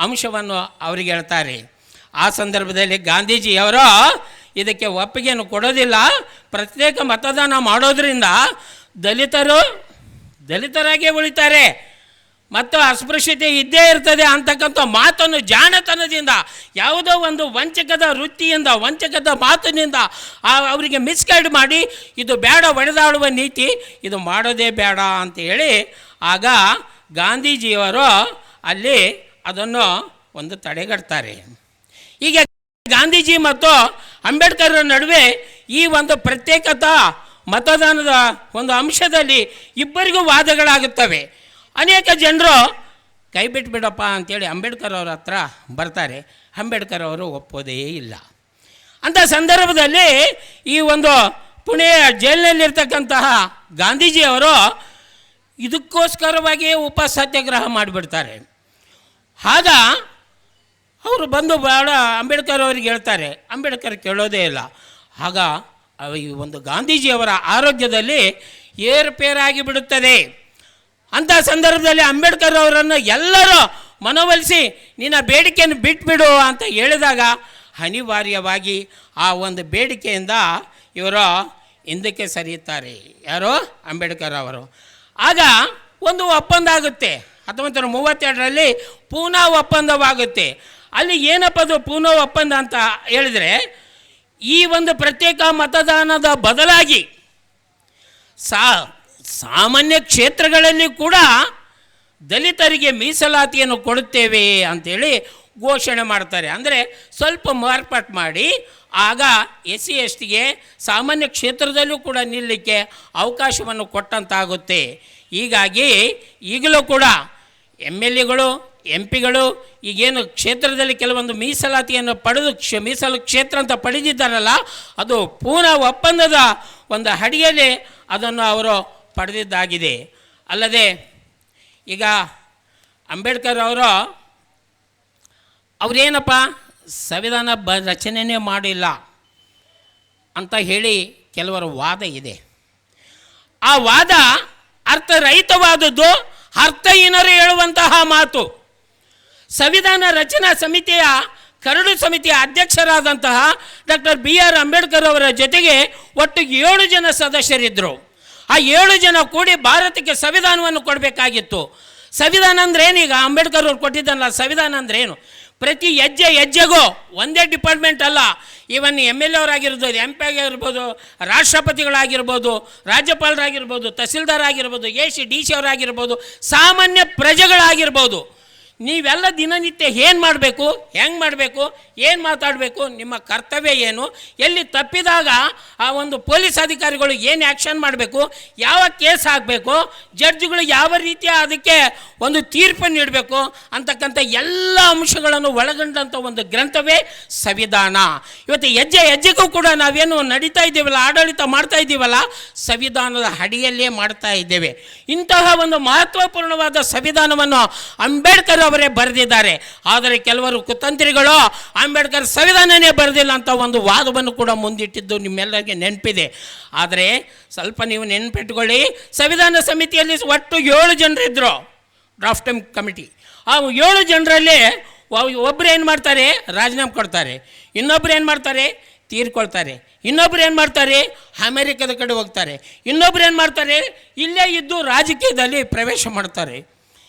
ಅಂಶವನ್ನು ಅವರಿಗೆ ಹೇಳ್ತಾರೆ. ಆ ಸಂದರ್ಭದಲ್ಲಿ ಗಾಂಧೀಜಿಯವರು ಇದಕ್ಕೆ ಒಪ್ಪಿಗೆಯನ್ನು ಕೊಡೋದಿಲ್ಲ. ಪ್ರತ್ಯೇಕ ಮತದಾನ ಮಾಡೋದರಿಂದ ದಲಿತರಾಗೇ ಉಳಿತಾರೆ ಮತ್ತು ಅಸ್ಪೃಶ್ಯತೆ ಇದ್ದೇ ಇರ್ತದೆ ಅಂತಕ್ಕಂಥ ಮಾತನ್ನು ಜಾಣತನದಿಂದ, ಯಾವುದೋ ಒಂದು ವಂಚಕದ ವೃತ್ತಿಯಿಂದ, ವಂಚಕದ ಮಾತಿನಿಂದ ಅವರಿಗೆ ಮಿಸ್ಗೈಡ್ ಮಾಡಿ ಇದು ಬೇಡ, ಒಡೆದಾಡುವ ನೀತಿ ಇದು ಮಾಡೋದೇ ಬೇಡ ಅಂತ ಹೇಳಿ ಆಗ ಗಾಂಧೀಜಿಯವರು ಅಲ್ಲಿ ಅದನ್ನು ಒಂದು ತಡೆಗಟ್ತಾರೆ. ಈಗ ಗಾಂಧೀಜಿ ಮತ್ತು ಅಂಬೇಡ್ಕರ್ ನಡುವೆ ಈ ಒಂದು ಪ್ರತ್ಯೇಕತಾ ಮತದಾನದ ಒಂದು ಅಂಶದಲ್ಲಿ ಇಬ್ಬರಿಗೂ ವಾದಗಳಾಗುತ್ತವೆ. ಅನೇಕ ಜನರು ಕೈ ಬಿಟ್ಬಿಡಪ್ಪ ಅಂಥೇಳಿ ಅಂಬೇಡ್ಕರ್ ಅವರ ಹತ್ರ ಬರ್ತಾರೆ. ಅಂಬೇಡ್ಕರ್ ಅವರು ಒಪ್ಪೋದೇ ಇಲ್ಲ. ಅಂಥ ಸಂದರ್ಭದಲ್ಲಿ ಈ ಒಂದು ಪುಣೆಯ ಜೈಲಿನಲ್ಲಿರ್ತಕ್ಕಂತಹ ಗಾಂಧೀಜಿಯವರು ಇದಕ್ಕೋಸ್ಕರವಾಗಿಯೇ ಸತ್ಯಾಗ್ರಹ ಮಾಡಿಬಿಡ್ತಾರೆ. ಆಗ ಅವರು ಬಂದು ಬೇಡ ಅಂಬೇಡ್ಕರ್ ಅವರಿಗೆ ಹೇಳ್ತಾರೆ. ಅಂಬೇಡ್ಕರ್ ಕೇಳೋದೇ ಇಲ್ಲ. ಆಗ ಈ ಒಂದು ಗಾಂಧೀಜಿಯವರ ಆರೋಗ್ಯದಲ್ಲಿ ಏರುಪೇರಾಗಿ ಬಿಡುತ್ತದೆ. ಅಂಥ ಸಂದರ್ಭದಲ್ಲಿ ಅಂಬೇಡ್ಕರ್ ಅವರನ್ನು ಎಲ್ಲರೂ ಮನವೊಲಿಸಿ ನಿನ್ನ ಬೇಡಿಕೆಯನ್ನು ಬಿಟ್ಬಿಡು ಅಂತ ಹೇಳಿದಾಗ ಅನಿವಾರ್ಯವಾಗಿ ಆ ಒಂದು ಬೇಡಿಕೆಯಿಂದ ಇವರು ಹಿಂದಕ್ಕೆ ಸರಿಯುತ್ತಾರೆ. ಯಾರೋ ಅಂಬೇಡ್ಕರ್ ಅವರು. ಆಗ ಒಂದು ಒಪ್ಪಂದ ಆಗುತ್ತೆ. 1932ರಲ್ಲಿ ಪೂನಾ ಒಪ್ಪಂದವಾಗುತ್ತೆ. ಅಲ್ಲಿ ಏನಪ್ಪ ಅದು ಪೂನಾ ಒಪ್ಪಂದ ಅಂತ ಹೇಳಿದರೆ, ಈ ಒಂದು ಪ್ರತ್ಯೇಕ ಮತದಾನದ ಬದಲಾಗಿ ಸಾಮಾನ್ಯ ಕ್ಷೇತ್ರಗಳಲ್ಲಿ ಕೂಡ ದಲಿತರಿಗೆ ಮೀಸಲಾತಿಯನ್ನು ಕೊಡುತ್ತೇವೆ ಅಂಥೇಳಿ ಘೋಷಣೆ ಮಾಡ್ತಾರೆ. ಅಂದರೆ ಸ್ವಲ್ಪ ಮಾರ್ಪಾಟು ಮಾಡಿ ಆಗ SC/STಗೆ ಸಾಮಾನ್ಯ ಕ್ಷೇತ್ರದಲ್ಲೂ ಕೂಡ ನಿಲ್ಲಲಿಕ್ಕೆ ಅವಕಾಶವನ್ನು ಕೊಟ್ಟಂತಾಗುತ್ತೆ. ಹೀಗಾಗಿ ಈಗಲೂ ಕೂಡ MLAಗಳು, MP ಗಳು ಈಗೇನು ಕ್ಷೇತ್ರದಲ್ಲಿ ಕೆಲವೊಂದು ಮೀಸಲಾತಿಯನ್ನು ಪಡೆದು ಮೀಸಲು ಕ್ಷೇತ್ರ ಅಂತ ಪಡೆದಿದ್ದಾರಲ್ಲ, ಅದು ಪೂನಾ ಒಪ್ಪಂದದ ಒಂದು ಅಡಿಯಲ್ಲಿ ಅದನ್ನು ಅವರು ಪಡೆದಿದ್ದಾಗಿದೆ. ಅಲ್ಲದೆ ಈಗ ಅಂಬೇಡ್ಕರ್ ಅವರೇನಪ್ಪ ಸಂವಿಧಾನ ರಚನೆಯೇ ಮಾಡಿಲ್ಲ ಅಂತ ಹೇಳಿ ಕೆಲವರ ವಾದ ಇದೆ. ಆ ವಾದ ಅರ್ಥರಹಿತವಾದದ್ದು, ಅರ್ಥಹೀನರು ಹೇಳುವಂತಹ ಮಾತು. ಸಂವಿಧಾನ ರಚನಾ ಸಮಿತಿಯ ಕರಡು ಸಮಿತಿಯ ಅಧ್ಯಕ್ಷರಾದಂತಹ ಡಾಕ್ಟರ್ BR ಅಂಬೇಡ್ಕರ್ ಅವರ ಜೊತೆಗೆ ಒಟ್ಟು 7 ಜನ ಸದಸ್ಯರಿದ್ದರು. ಆ 7 ಜನ ಕೂಡಿ ಭಾರತಕ್ಕೆ ಸಂವಿಧಾನವನ್ನು ಕೊಡಬೇಕಾಗಿತ್ತು. ಸಂವಿಧಾನ ಅಂದ್ರೇನು? ಈಗ ಅಂಬೇಡ್ಕರ್ ಅವ್ರು ಕೊಟ್ಟಿದ್ದಲ್ಲ, ಸಂವಿಧಾನ ಅಂದ್ರೇನು? ಪ್ರತಿ ಹೆಜ್ಜೆಗೂ ಒಂದೇ ಡಿಪಾರ್ಟ್ಮೆಂಟ್ ಅಲ್ಲ, ಈವನ್ MLA ಅವರಾಗಿರ್ಬೋದು, MP ಆಗಿರ್ಬೋದು, ರಾಷ್ಟ್ರಪತಿಗಳಾಗಿರ್ಬೋದು, ರಾಜ್ಯಪಾಲರಾಗಿರ್ಬೋದು, ತಹಸೀಲ್ದಾರ್ ಆಗಿರ್ಬೋದು, AC DC ಅವರಾಗಿರ್ಬೋದು, ಸಾಮಾನ್ಯ ಪ್ರಜೆಗಳಾಗಿರ್ಬೋದು, ನೀವೆಲ್ಲ ದಿನನಿತ್ಯ ಏನು ಮಾಡಬೇಕು, ಹೆಂಗೆ ಮಾಡಬೇಕು, ಏನು ಮಾತಾಡಬೇಕು, ನಿಮ್ಮ ಕರ್ತವ್ಯ ಏನು, ಎಲ್ಲಿ ತಪ್ಪಿದಾಗ ಆ ಒಂದು ಪೊಲೀಸ್ ಅಧಿಕಾರಿಗಳು ಏನು ಆ್ಯಕ್ಷನ್ ಮಾಡಬೇಕು, ಯಾವ ಕೇಸ್ ಹಾಕಬೇಕು, ಜಡ್ಜ್ಗಳು ಯಾವ ರೀತಿಯ ಅದಕ್ಕೆ ಒಂದು ತೀರ್ಪು ನೀಡಬೇಕು ಅಂತಕ್ಕಂಥ ಎಲ್ಲ ಅಂಶಗಳನ್ನು ಒಳಗೊಂಡಂಥ ಒಂದು ಗ್ರಂಥವೇ ಸಂವಿಧಾನ. ಇವತ್ತು ಹೆಜ್ಜೆಗೂ ಕೂಡ ನಾವೇನು ನಡೀತಾ ಇದ್ದೀವಲ್ಲ, ಆಡಳಿತ ಮಾಡ್ತಾ ಇದ್ದೀವಲ್ಲ, ಸಂವಿಧಾನದ ಅಡಿಯಲ್ಲೇ ಮಾಡ್ತಾ ಇದ್ದೇವೆ. ಇಂತಹ ಒಂದು ಮಹತ್ವಪೂರ್ಣವಾದ ಸಂವಿಧಾನವನ್ನು ಅಂಬೇಡ್ಕರ್ ಅವರೇ ಬರೆದಿದ್ದಾರೆ. ಆದರೆ ಕೆಲವರು ಕುತಂತ್ರಿಗಳು ಅಂಬೇಡ್ಕರ್ ಸಂವಿಧಾನನೇ ಬರೆದಿಲ್ಲ ಅಂತ ಒಂದು ವಾದವನ್ನು ಕೂಡ ಮುಂದಿಟ್ಟಿದ್ದು ನಿಮ್ಮೆಲ್ಲರಿಗೆ ನೆನಪಿದೆ. ಆದರೆ ಸ್ವಲ್ಪ ನೀವು ನೆನಪಿಟ್ಕೊಳ್ಳಿ, ಸಂವಿಧಾನ ಸಮಿತಿಯಲ್ಲಿ ಒಟ್ಟು 7 ಜನರಿದ್ದರು, ಡ್ರಾಫ್ಟಿಂಗ್ ಕಮಿಟಿ. ಆ 7 ಜನರಲ್ಲಿ ಒಬ್ಬರು ಏನು ಮಾಡ್ತಾರೆ, ರಾಜೀನಾಮೆ ಕೊಡ್ತಾರೆ. ಇನ್ನೊಬ್ಬರು ಏನು ಮಾಡ್ತಾರೆ, ತೀರ್ಕೊಳ್ತಾರೆ. ಇನ್ನೊಬ್ರು ಏನು ಮಾಡ್ತಾರೆ, ಅಮೇರಿಕದ ಕಡೆ ಹೋಗ್ತಾರೆ. ಇನ್ನೊಬ್ರು ಏನು ಮಾಡ್ತಾರೆ, ಇಲ್ಲೇ ಇದ್ದು ರಾಜಕೀಯದಲ್ಲಿ ಪ್ರವೇಶ ಮಾಡ್ತಾರೆ.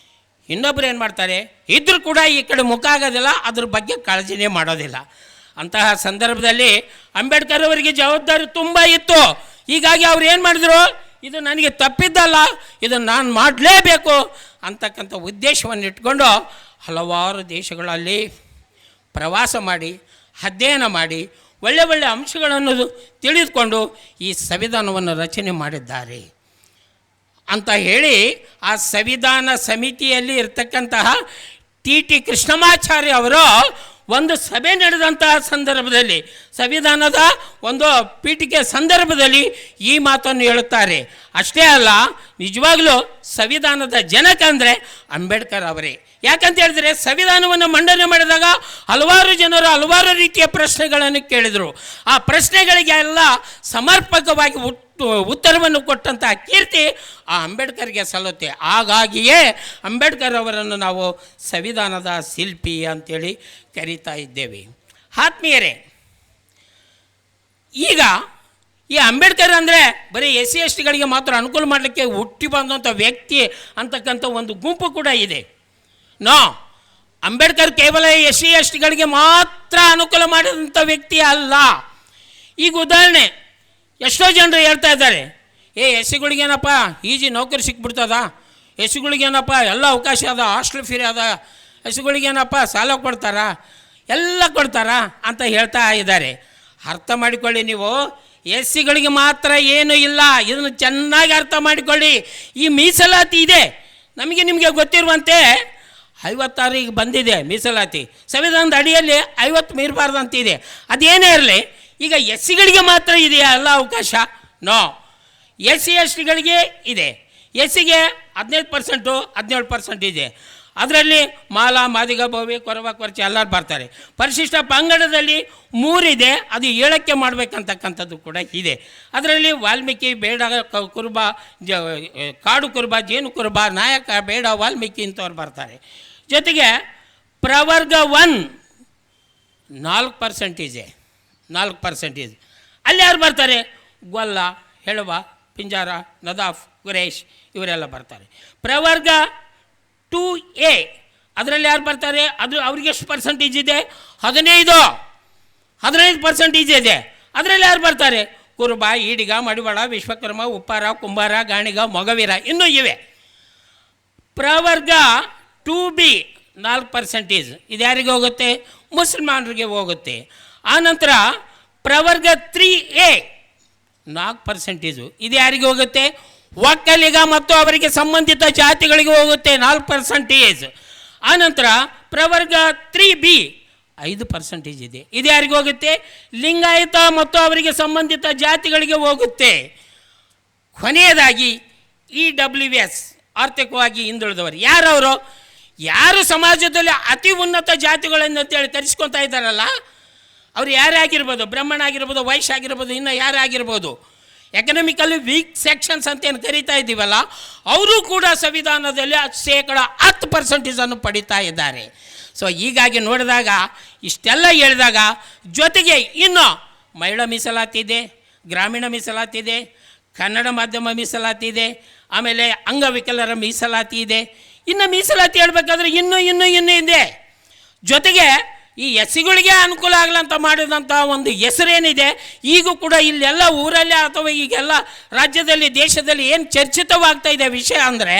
ಇನ್ನೊಬ್ರು ಏನು ಮಾಡ್ತಾರೆ, ಇದ್ರೂ ಕೂಡ ಈ ಕಡೆ ಮುಖ ಆಗೋದಿಲ್ಲ, ಅದ್ರ ಬಗ್ಗೆ ಕಾಳಜಿನೇ ಮಾಡೋದಿಲ್ಲ. ಅಂತಹ ಸಂದರ್ಭದಲ್ಲಿ ಅಂಬೇಡ್ಕರ್ ಅವರಿಗೆ ಜವಾಬ್ದಾರಿ ತುಂಬ ಇತ್ತು. ಹೀಗಾಗಿ ಅವ್ರು ಏನು ಮಾಡಿದ್ರು, ಇದು ನನಗೆ ತಪ್ಪಿದ್ದಲ್ಲ, ಇದನ್ನು ನಾನು ಮಾಡಲೇಬೇಕು ಅಂತಕ್ಕಂಥ ಉದ್ದೇಶವನ್ನು ಇಟ್ಕೊಂಡು ಹಲವಾರು ದೇಶಗಳಲ್ಲಿ ಪ್ರವಾಸ ಮಾಡಿ ಅಧ್ಯಯನ ಮಾಡಿ ಒಳ್ಳೆ ಒಳ್ಳೆಯ ಅಂಶಗಳನ್ನು ತಿಳಿದುಕೊಂಡು ಈ ಸಂವಿಧಾನವನ್ನು ರಚನೆ ಮಾಡಿದ್ದಾರೆ ಅಂತ ಹೇಳಿ ಆ ಸಂವಿಧಾನ ಸಮಿತಿಯಲ್ಲಿ ಇರ್ತಕ್ಕಂತಹ ಟಿ ಕೃಷ್ಣಮಾಚಾರ್ಯ ಅವರು ಒಂದು ಸಭೆ ನಡೆದಂತಹ ಸಂದರ್ಭದಲ್ಲಿ, ಸಂವಿಧಾನದ ಒಂದು ಪೀಠಿಕೆ ಸಂದರ್ಭದಲ್ಲಿ ಈ ಮಾತನ್ನು ಹೇಳುತ್ತಾರೆ. ಅಷ್ಟೇ ಅಲ್ಲ, ನಿಜವಾಗ್ಲೂ ಸಂವಿಧಾನದ ಜನಕ ಅಂದರೆ ಅಂಬೇಡ್ಕರ್ ಅವರೇ. ಯಾಕಂತ ಹೇಳಿದ್ರೆ ಸಂವಿಧಾನವನ್ನು ಮಂಡನೆ ಮಾಡಿದಾಗ ಹಲವಾರು ಜನರು ಹಲವಾರು ರೀತಿಯ ಪ್ರಶ್ನೆಗಳನ್ನು ಕೇಳಿದರು. ಆ ಪ್ರಶ್ನೆಗಳಿಗೆಲ್ಲ ಸಮರ್ಪಕವಾಗಿ ಉತ್ತರವನ್ನು ಕೊಟ್ಟಂಥ ಕೀರ್ತಿ ಆ ಅಂಬೇಡ್ಕರ್ಗೆ ಸಲ್ಲುತ್ತೆ. ಹಾಗಾಗಿಯೇ ಅಂಬೇಡ್ಕರ್ ಅವರನ್ನು ನಾವು ಸಂವಿಧಾನದ ಶಿಲ್ಪಿ ಅಂತೇಳಿ ಕರೀತಾ ಇದ್ದೇವೆ. ಆತ್ಮೀಯರೇ, ಈಗ ಈ ಅಂಬೇಡ್ಕರ್ ಅಂದರೆ ಬರೀ SC STಗಳಿಗೆ ಮಾತ್ರ ಅನುಕೂಲ ಮಾಡಲಿಕ್ಕೆ ಹುಟ್ಟಿ ಬಂದಂಥ ವ್ಯಕ್ತಿ ಅಂತಕ್ಕಂಥ ಒಂದು ಗುಂಪು ಕೂಡ ಇದೆ. ನೋ, ಅಂಬೇಡ್ಕರ್ ಕೇವಲ SC STಗಳಿಗೆ ಮಾತ್ರ ಅನುಕೂಲ ಮಾಡಿದಂಥ ವ್ಯಕ್ತಿ ಅಲ್ಲ. ಈಗ ಉದಾಹರಣೆ, ಎಷ್ಟೋ ಜನರು ಹೇಳ್ತಾ ಇದ್ದಾರೆ, SCಗಳಿಗೇನಪ್ಪ ಈಜಿ ನೌಕರಿ ಸಿಕ್ಬಿಡ್ತದ, SCಗಳಿಗೇನಪ್ಪ ಎಲ್ಲ ಅವಕಾಶ ಅದ, ಹಾಸ್ಟೆಲ್ ಫ್ರೀ ಅದ, SCಗಳಿಗೇನಪ್ಪ ಸಾಲ ಕೊಡ್ತಾರಾ, ಎಲ್ಲ ಕೊಡ್ತಾರಾ ಅಂತ ಹೇಳ್ತಾ ಇದ್ದಾರೆ. ಅರ್ಥ ಮಾಡಿಕೊಳ್ಳಿ, ನೀವು SCಗಳಿಗೆ ಮಾತ್ರ ಏನೂ ಇಲ್ಲ, ಇದನ್ನು ಚೆನ್ನಾಗಿ ಅರ್ಥ ಮಾಡಿಕೊಳ್ಳಿ. ಈ ಮೀಸಲಾತಿ ಇದೆ, ನಿಮಗೆ ಗೊತ್ತಿರುವಂತೆ 56 ಈಗ ಬಂದಿದೆ ಮೀಸಲಾತಿ. ಸಂವಿಧಾನದ ಅಡಿಯಲ್ಲಿ 50 ಮೀರಬಾರ್ದು ಅಂತಿದೆ. ಅದೇನೇ ಇರಲಿ, ಈಗ SCಗಳಿಗೆ ಮಾತ್ರ ಇದೆಯಾ ಎಲ್ಲ ಅವಕಾಶ? ನೋ, SC STಗಳಿಗೆ ಇದೆ. SCಗೆ 15%, 17% ಇದೆ. ಅದರಲ್ಲಿ ಮಾಲ, ಮಾದಿಗ, ಭವ್ಯ, ಕೊರವ, ಕೊರಚ ಎಲ್ಲರೂ ಬರ್ತಾರೆ. ಪರಿಶಿಷ್ಟ ಪಂಗಡದಲ್ಲಿ 3 ಇದೆ, ಅದು 7ಕ್ಕೆ ಮಾಡಬೇಕಂತಕ್ಕಂಥದ್ದು ಕೂಡ ಇದೆ. ಅದರಲ್ಲಿ ವಾಲ್ಮೀಕಿ, ಬೇಡ, ಕುರುಬ, ಕಾಡು ಕುರುಬ, ಜೇನು ಕುರುಬ, ನಾಯಕ, ಬೇಡ, ವಾಲ್ಮೀಕಿ ಇಂಥವ್ರು ಬರ್ತಾರೆ. ಜೊತೆಗೆ ಪ್ರವರ್ಗ 1 4% 4%. ಅಲ್ಲಿ ಯಾರು ಬರ್ತಾರೆ? ಗೊಲ್ಲ, ಹೆಳವ, ಪಿಂಜಾರ, ನದಾಫ್, ಗುರೇಶ್ ಇವರೆಲ್ಲ ಬರ್ತಾರೆ. ಪ್ರವರ್ಗ 2A ಅದರಲ್ಲಿ ಯಾರು ಬರ್ತಾರೆ? ಅದು ಅವ್ರಿಗೆ ಎಷ್ಟು ಪರ್ಸೆಂಟೇಜ್ ಇದೆ? 15% ಇದೆ. ಅದರಲ್ಲಿ ಯಾರು ಬರ್ತಾರೆ? ಕುರುಬ, ಈಡಿಗ, ಮಡಿವಾಳ, ವಿಶ್ವಕರ್ಮ, ಉಪ್ಪಾರ, ಕುಂಬಾರ, ಗಾಣಿಗ, ಮೊಗವೀರ ಇನ್ನೂ ಇವೆ. ಪ್ರವರ್ಗ 2B 4%. ಇದು ಯಾರಿಗೆ ಹೋಗುತ್ತೆ? ಮುಸಲ್ಮಾನರಿಗೆ ಹೋಗುತ್ತೆ. ಆನಂತರ ಪ್ರವರ್ಗ 3A 4%. ಇದು ಯಾರಿಗೆ ಹೋಗುತ್ತೆ? ಒಕ್ಕಲಿಗ ಮತ್ತು ಅವರಿಗೆ ಸಂಬಂಧಿತ ಜಾತಿಗಳಿಗೆ ಹೋಗುತ್ತೆ 4%. ಆನಂತರ ಪ್ರವರ್ಗ 3B 5% ಇದೆ. ಇದು ಯಾರಿಗೆ ಹೋಗುತ್ತೆ? ಲಿಂಗಾಯತ ಮತ್ತು ಅವರಿಗೆ ಸಂಬಂಧಿತ ಜಾತಿಗಳಿಗೆ ಹೋಗುತ್ತೆ. ಕೊನೆಯದಾಗಿ EWS ಆರ್ಥಿಕವಾಗಿ ಹಿಂದುಳಿದವರು. ಯಾರವರು? ಯಾರು ಸಮಾಜದಲ್ಲಿ ಅತಿ ಉನ್ನತ ಜಾತಿಗಳನ್ನಂತೇಳಿ ಕರೆಸ್ಕೊತಾ ಇದ್ದಾರಲ್ಲ, ಅವ್ರು ಯಾರೇ ಆಗಿರ್ಬೋದು, ಬ್ರಾಹ್ಮಣ ಆಗಿರ್ಬೋದು, ವೈಶ್ಯ ಆಗಿರ್ಬೋದು, ಇನ್ನು ಯಾರೇ ಆಗಿರ್ಬೋದು, ಎಕನಾಮಿಕಲಿ ವೀಕ್ ಸೆಕ್ಷನ್ಸ್ ಅಂತ ಏನು ಕರೀತಾ ಇದ್ದೀವಲ್ಲ, ಅವರು ಕೂಡ ಸಂವಿಧಾನದಲ್ಲಿ 10% ಪಡಿತಾ ಇದ್ದಾರೆ. ಸೊ ಹೀಗಾಗಿ ನೋಡಿದಾಗ, ಇಷ್ಟೆಲ್ಲ ಹೇಳಿದಾಗ, ಜೊತೆಗೆ ಇನ್ನು ಮಹಿಳಾ ಮೀಸಲಾತಿ ಇದೆ, ಗ್ರಾಮೀಣ ಮೀಸಲಾತಿ ಇದೆ, ಕನ್ನಡ ಮಾಧ್ಯಮ ಮೀಸಲಾತಿ ಇದೆ, ಆಮೇಲೆ ಅಂಗವಿಕಲರ ಮೀಸಲಾತಿ ಇದೆ. ಇನ್ನು ಮೀಸಲಾತಿ ಹೇಳಬೇಕಾದ್ರೆ ಇನ್ನೂ ಇದೆ. ಜೊತೆಗೆ ಈ SCಗಳಿಗೆ ಅನುಕೂಲ ಆಗಲಂತ ಮಾಡಿದಂಥ ಒಂದು ಹೆಸರೇನಿದೆ, ಈಗೂ ಕೂಡ ಇಲ್ಲೆಲ್ಲ ಊರಲ್ಲಿ ಅಥವಾ ಈಗೆಲ್ಲ ರಾಜ್ಯದಲ್ಲಿ, ದೇಶದಲ್ಲಿ ಏನು ಚರ್ಚಿತವಾಗ್ತಾ ಇದೆ ವಿಷಯ ಅಂದರೆ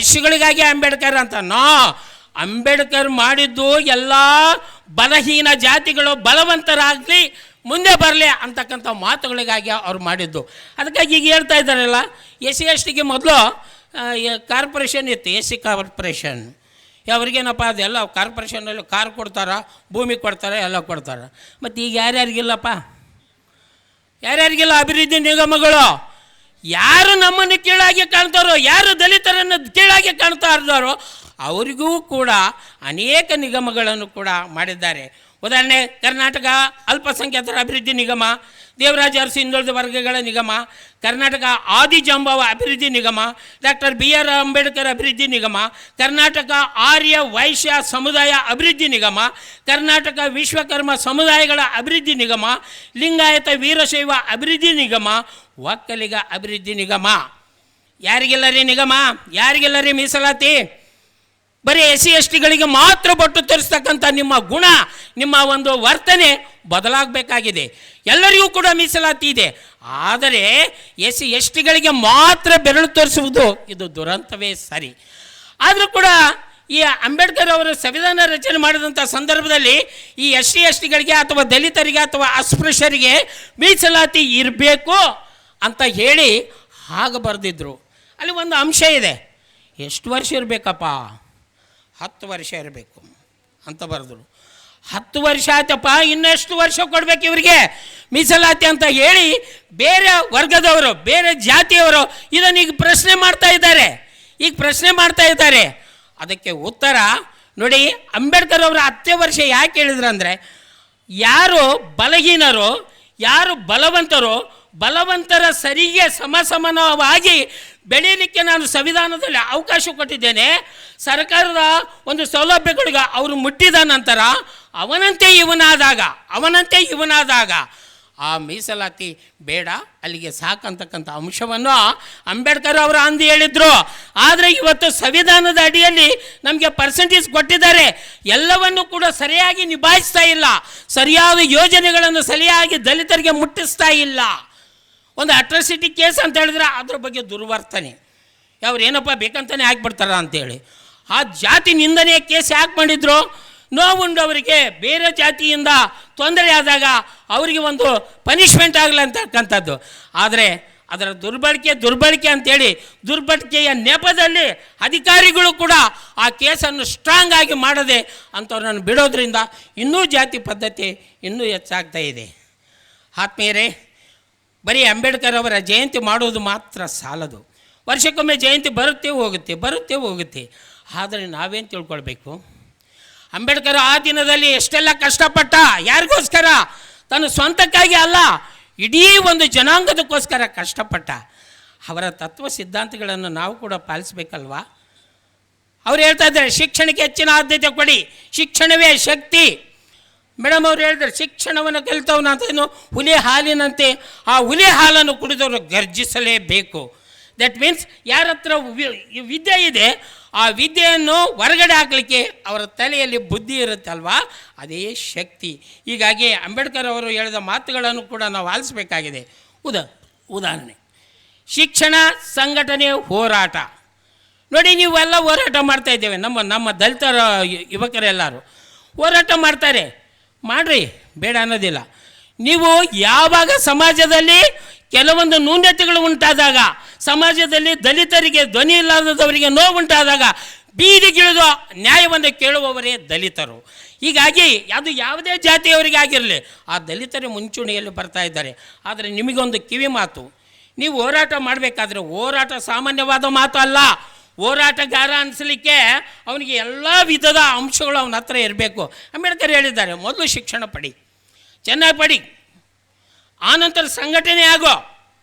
SCಗಳಿಗಾಗಿ ಅಂಬೇಡ್ಕರ್ ಅಂತ. ಅಂಬೇಡ್ಕರ್ ಮಾಡಿದ್ದು ಎಲ್ಲ ಬಲಹೀನ ಜಾತಿಗಳು ಬಲವಂತರಾಗಲಿ, ಮುಂದೆ ಬರಲಿ ಅಂತಕ್ಕಂಥ ಮಾತುಗಳಿಗಾಗಿ ಅವ್ರು ಮಾಡಿದ್ದು. ಅದಕ್ಕಾಗಿ ಈಗ ಹೇಳ್ತಾ ಇದ್ದಾರಲ್ಲ, SC STಗೆ ಮೊದಲು ಕಾರ್ಪೊರೇಷನ್ ಇತ್ತು, SC ಕಾರ್ಪೊರೇಷನ್. ಅವ್ರಿಗೇನಪ್ಪ ಅದೆಲ್ಲ ಕಾರ್ಪೊರೇಷನಲ್ಲಿ ಕಾರ್ ಕೊಡ್ತಾರ, ಭೂಮಿ ಕೊಡ್ತಾರೆ, ಎಲ್ಲ ಕೊಡ್ತಾರೆ. ಮತ್ತು ಈಗ ಯಾರ್ಯಾರಿಗಿಲ್ಲಪ್ಪ? ಯಾರ್ಯಾರಿಗಿಲ್ಲ ಅಭಿವೃದ್ಧಿ ನಿಗಮಗಳು? ಯಾರು ನಮ್ಮನ್ನು ಕೀಳಾಗಿ ಕಾಣ್ತಾರೋ, ಯಾರು ದಲಿತರನ್ನು ಕೀಳಾಗಿ ಕಾಣ್ತಾ ಇದ್ದಾರೋ ಅವರಿಗೂ ಕೂಡ ಅನೇಕ ನಿಗಮಗಳನ್ನು ಕೂಡ ಮಾಡಿದ್ದಾರೆ. ಉದಾಹರಣೆ, ಕರ್ನಾಟಕ ಅಲ್ಪಸಂಖ್ಯಾತರ ಅಭಿವೃದ್ಧಿ ನಿಗಮ, ದೇವರಾಜ ಅರಸು ಹಿಂದುಳಿದ ವರ್ಗಗಳ ನಿಗಮ, ಕರ್ನಾಟಕ ಆದಿಜಾಂಬವ ಅಭಿವೃದ್ಧಿ ನಿಗಮ, ಡಾಕ್ಟರ್ BR ಅಂಬೇಡ್ಕರ್ ಅಭಿವೃದ್ಧಿ ನಿಗಮ, ಕರ್ನಾಟಕ ಆರ್ಯ ವೈಶ್ಯ ಸಮುದಾಯ ಅಭಿವೃದ್ಧಿ ನಿಗಮ, ಕರ್ನಾಟಕ ವಿಶ್ವಕರ್ಮ ಸಮುದಾಯಗಳ ಅಭಿವೃದ್ಧಿ ನಿಗಮ, ಲಿಂಗಾಯತ ವೀರಶೈವ ಅಭಿವೃದ್ಧಿ ನಿಗಮ, ಒಕ್ಕಲಿಗ ಅಭಿವೃದ್ಧಿ ನಿಗಮ. ಯಾರಿಗೆಲ್ಲ ರೀ ನಿಗಮ? ಯಾರಿಗೆಲ್ಲ ರೀ ಮೀಸಲಾತಿ? ಬರೀ SC/STಗಳಿಗೆ ಮಾತ್ರ ಬೊಟ್ಟು ತೋರಿಸ್ತಕ್ಕಂಥ ನಿಮ್ಮ ಗುಣ, ನಿಮ್ಮ ಒಂದು ವರ್ತನೆ ಬದಲಾಗಬೇಕಾಗಿದೆ. ಎಲ್ಲರಿಗೂ ಕೂಡ ಮೀಸಲಾತಿ ಇದೆ, ಆದರೆ SC/STಗಳಿಗೆ ಮಾತ್ರ ಬೆರಳು ತೋರಿಸುವುದು ಇದು ದುರಂತವೇ ಸರಿ. ಆದರೂ ಕೂಡ ಈ ಅಂಬೇಡ್ಕರ್ ಅವರು ಸಂವಿಧಾನ ರಚನೆ ಮಾಡಿದಂಥ ಸಂದರ್ಭದಲ್ಲಿ ಈ SC/STಗಳಿಗೆ ಅಥವಾ ದಲಿತರಿಗೆ ಅಥವಾ ಅಸ್ಪೃಶ್ಯರಿಗೆ ಮೀಸಲಾತಿ ಇರಬೇಕು ಅಂತ ಹೇಳಿ ಹಾಗೆ ಬರೆದಿದ್ರು. ಅಲ್ಲಿ ಒಂದು ಅಂಶ ಇದೆ, ಎಷ್ಟು ವರ್ಷ ಇರಬೇಕಪ್ಪ, 10 ವರ್ಷ ಇರಬೇಕು ಅಂತ ಬರೆದ್ರು. 10 ವರ್ಷ ಆಯ್ತಪ್ಪ, ಇನ್ನೆಷ್ಟು ವರ್ಷ ಕೊಡಬೇಕು ಇವರಿಗೆ ಮೀಸಲಾತಿ ಅಂತ ಹೇಳಿ ಬೇರೆ ವರ್ಗದವರು, ಬೇರೆ ಜಾತಿಯವರು ಇದನ್ನು ಈಗ ಪ್ರಶ್ನೆ ಮಾಡ್ತಾ ಇದ್ದಾರೆ. ಅದಕ್ಕೆ ಉತ್ತರ ನೋಡಿ, ಅಂಬೇಡ್ಕರ್ ಅವರು 10 ವರ್ಷ ಯಾಕೆ ಹೇಳಿದ್ರು ಅಂದರೆ, ಯಾರು ಬಲಹೀನರು, ಯಾರು ಬಲವಂತರ ಸರಿಗೆ ಸಮಸಮಾನವಾಗಿ ಬೆಳೀಲಿಕ್ಕೆ ನಾನು ಸಂವಿಧಾನದಲ್ಲಿ ಅವಕಾಶ ಕೊಟ್ಟಿದ್ದೇನೆ. ಸರ್ಕಾರದ ಒಂದು ಸೌಲಭ್ಯಗಳಿಗೆ ಅವರು ಮುಟ್ಟಿದ ನಂತರ ಅವನಂತೆ ಇವನಾದಾಗ ಆ ಮೀಸಲಾತಿ ಬೇಡ, ಅಲ್ಲಿಗೆ ಸಾಕಂತಕ್ಕಂಥ ಅಂಶವನ್ನು ಅಂಬೇಡ್ಕರ್ ಅವರು ಅಂದು ಹೇಳಿದರು. ಆದರೆ ಇವತ್ತು ಸಂವಿಧಾನದ ಅಡಿಯಲ್ಲಿ ನಮಗೆ ಪರ್ಸೆಂಟೇಜ್ ಕೊಟ್ಟಿದ್ದಾರೆ, ಎಲ್ಲವನ್ನು ಕೂಡ ಸರಿಯಾಗಿ ನಿಭಾಯಿಸ್ತಾ ಇಲ್ಲ, ಸರಿಯಾದ ಯೋಜನೆಗಳನ್ನು ಸರಿಯಾಗಿ ದಲಿತರಿಗೆ ಮುಟ್ಟಿಸ್ತಾ ಇಲ್ಲ. ಒಂದು ಅಟ್ರಾಸಿಟಿ ಕೇಸ್ ಅಂತ ಹೇಳಿದ್ರೆ ಅದ್ರ ಬಗ್ಗೆ ದುರ್ವರ್ತನೆ, ಅವ್ರು ಏನಪ್ಪ ಬೇಕಂತಾನೆ ಹಾಕ್ಬಿಡ್ತಾರ ಅಂತೇಳಿ. ಆ ಜಾತಿ ನಿಂದನೆಯ ಕೇಸ್ ಯಾಕೆ ಮಾಡಿದ್ರು? ನೋವುಂಡವರಿಗೆ ಬೇರೆ ಜಾತಿಯಿಂದ ತೊಂದರೆ ಆದಾಗ ಅವರಿಗೆ ಒಂದು ಪನಿಷ್ಮೆಂಟ್ ಆಗಲ್ಲ ಅಂತಕ್ಕಂಥದ್ದು. ಆದರೆ ಅದರ ದುರ್ಬಳಕೆ ಅಂತೇಳಿ ದುರ್ಬಳಕೆಯ ನೆಪದಲ್ಲಿ ಅಧಿಕಾರಿಗಳು ಕೂಡ ಆ ಕೇಸನ್ನು ಸ್ಟ್ರಾಂಗ್ ಆಗಿ ಮಾಡದೆ ಅಂಥವ್ರನ್ನು ಬಿಡೋದ್ರಿಂದ ಇನ್ನೂ ಜಾತಿ ಪದ್ಧತಿ ಇನ್ನೂ ಹೆಚ್ಚಾಗ್ತಾ ಇದೆ. ಆತ್ಮೀಯರೇ, ಬರೀ ಅಂಬೇಡ್ಕರ್ ಅವರ ಜಯಂತಿ ಮಾಡೋದು ಮಾತ್ರ ಸಾಲದು. ವರ್ಷಕ್ಕೊಮ್ಮೆ ಜಯಂತಿ ಬರುತ್ತೆ ಹೋಗುತ್ತೆ. ಆದರೆ ನಾವೇನು ತಿಳ್ಕೊಳ್ಬೇಕು, ಅಂಬೇಡ್ಕರ್ ಆ ದಿನದಲ್ಲಿ ಎಷ್ಟೆಲ್ಲ ಕಷ್ಟಪಟ್ಟ, ಯಾರಿಗೋಸ್ಕರ? ತನ್ನ ಸ್ವಂತಕ್ಕಾಗಿ ಅಲ್ಲ, ಇಡೀ ಒಂದು ಜನಾಂಗದಕ್ಕೋಸ್ಕರ ಕಷ್ಟಪಟ್ಟ. ಅವರ ತತ್ವ ಸಿದ್ಧಾಂತಗಳನ್ನು ನಾವು ಕೂಡ ಪಾಲಿಸಬೇಕಲ್ವಾ? ಅವ್ರು ಹೇಳ್ತಾ ಇದ್ದಾರೆ, ಶಿಕ್ಷಣಕ್ಕೆ ಹೆಚ್ಚಿನ ಆದ್ಯತೆ ಕೊಡಿ, ಶಿಕ್ಷಣವೇ ಶಕ್ತಿ. ಮೇಡಮ್ ಅವ್ರು ಹೇಳಿದ್ರು, ಶಿಕ್ಷಣವನ್ನು ಕಲಿತವನಂತೇನು ಹುಲಿ ಹಾಲಿನಂತೆ ಆ ಹುಲಿ ಹಾಲನ್ನು ಕುಡಿದವರು ಗರ್ಜಿಸಲೇಬೇಕು. ದಟ್ ಮೀನ್ಸ್ ಯಾರ ಹತ್ರ ವಿದ್ಯೆ ಇದೆ ಆ ವಿದ್ಯೆಯನ್ನು ಹೊರಗಡೆ ಹಾಕಲಿಕ್ಕೆ ಅವರ ತಲೆಯಲ್ಲಿ ಬುದ್ಧಿ ಇರುತ್ತಲ್ವಾ, ಅದೇ ಶಕ್ತಿ. ಹೀಗಾಗಿ ಅಂಬೇಡ್ಕರ್ ಅವರು ಹೇಳಿದ ಮಾತುಗಳನ್ನು ಕೂಡ ನಾವು ಆಲಿಸಬೇಕಾಗಿದೆ. ಉದಾಹರಣೆ, ಶಿಕ್ಷಣ ಸಂಘಟನೆ ಹೋರಾಟ ನೋಡಿ, ನೀವೆಲ್ಲ ಹೋರಾಟ ಮಾಡ್ತಾ ಇದ್ದೇವೆ, ನಮ್ಮ ದಲಿತರ ಯುವಕರೆಲ್ಲರೂ ಹೋರಾಟ ಮಾಡ್ತಾರೆ, ಮಾಡ್ರಿ, ಬೇಡ ಅನ್ನೋದಿಲ್ಲ. ನೀವು ಯಾವಾಗ ಸಮಾಜದಲ್ಲಿ ಕೆಲವೊಂದು ನ್ಯೂನತೆಗಳು ಉಂಟಾದಾಗ, ಸಮಾಜದಲ್ಲಿ ದಲಿತರಿಗೆ ಧ್ವನಿ ಇಲ್ಲದವರಿಗೆ ನೋವುಂಟಾದಾಗ ಬೀದಿಗಿಳಿದು ನ್ಯಾಯವನ್ನು ಕೇಳುವವರೇ ದಲಿತರು. ಹೀಗಾಗಿ ಅದು ಯಾವುದೇ ಜಾತಿಯವರಿಗೆ ಆಗಿರಲಿ, ಆ ದಲಿತರೇ ಮುಂಚೂಣಿಯಲ್ಲಿ ಬರ್ತಾ ಇದ್ದಾರೆ. ಆದರೆ ನಿಮಗೊಂದು ಕಿವಿ ಮಾತು, ನೀವು ಹೋರಾಟ ಮಾಡಬೇಕಾದ್ರೆ ಹೋರಾಟ ಸಾಮಾನ್ಯವಾದ ಮಾತು ಅಲ್ಲ. ಹೋರಾಟಗಾರ ಅನಿಸಲಿಕ್ಕೆ ಅವನಿಗೆ ಎಲ್ಲ ವಿಧದ ಅಂಶಗಳು ಅವನ ಹತ್ರ ಇರಬೇಕು. ಅಂಬೇಡ್ಕರ್ ಹೇಳಿದ್ದಾರೆ, ಮೊದಲು ಶಿಕ್ಷಣ ಪಡಿ, ಚೆನ್ನಾಗಿ ಪಡಿ, ಆನಂತರ ಸಂಘಟನೆ ಆಗೋ,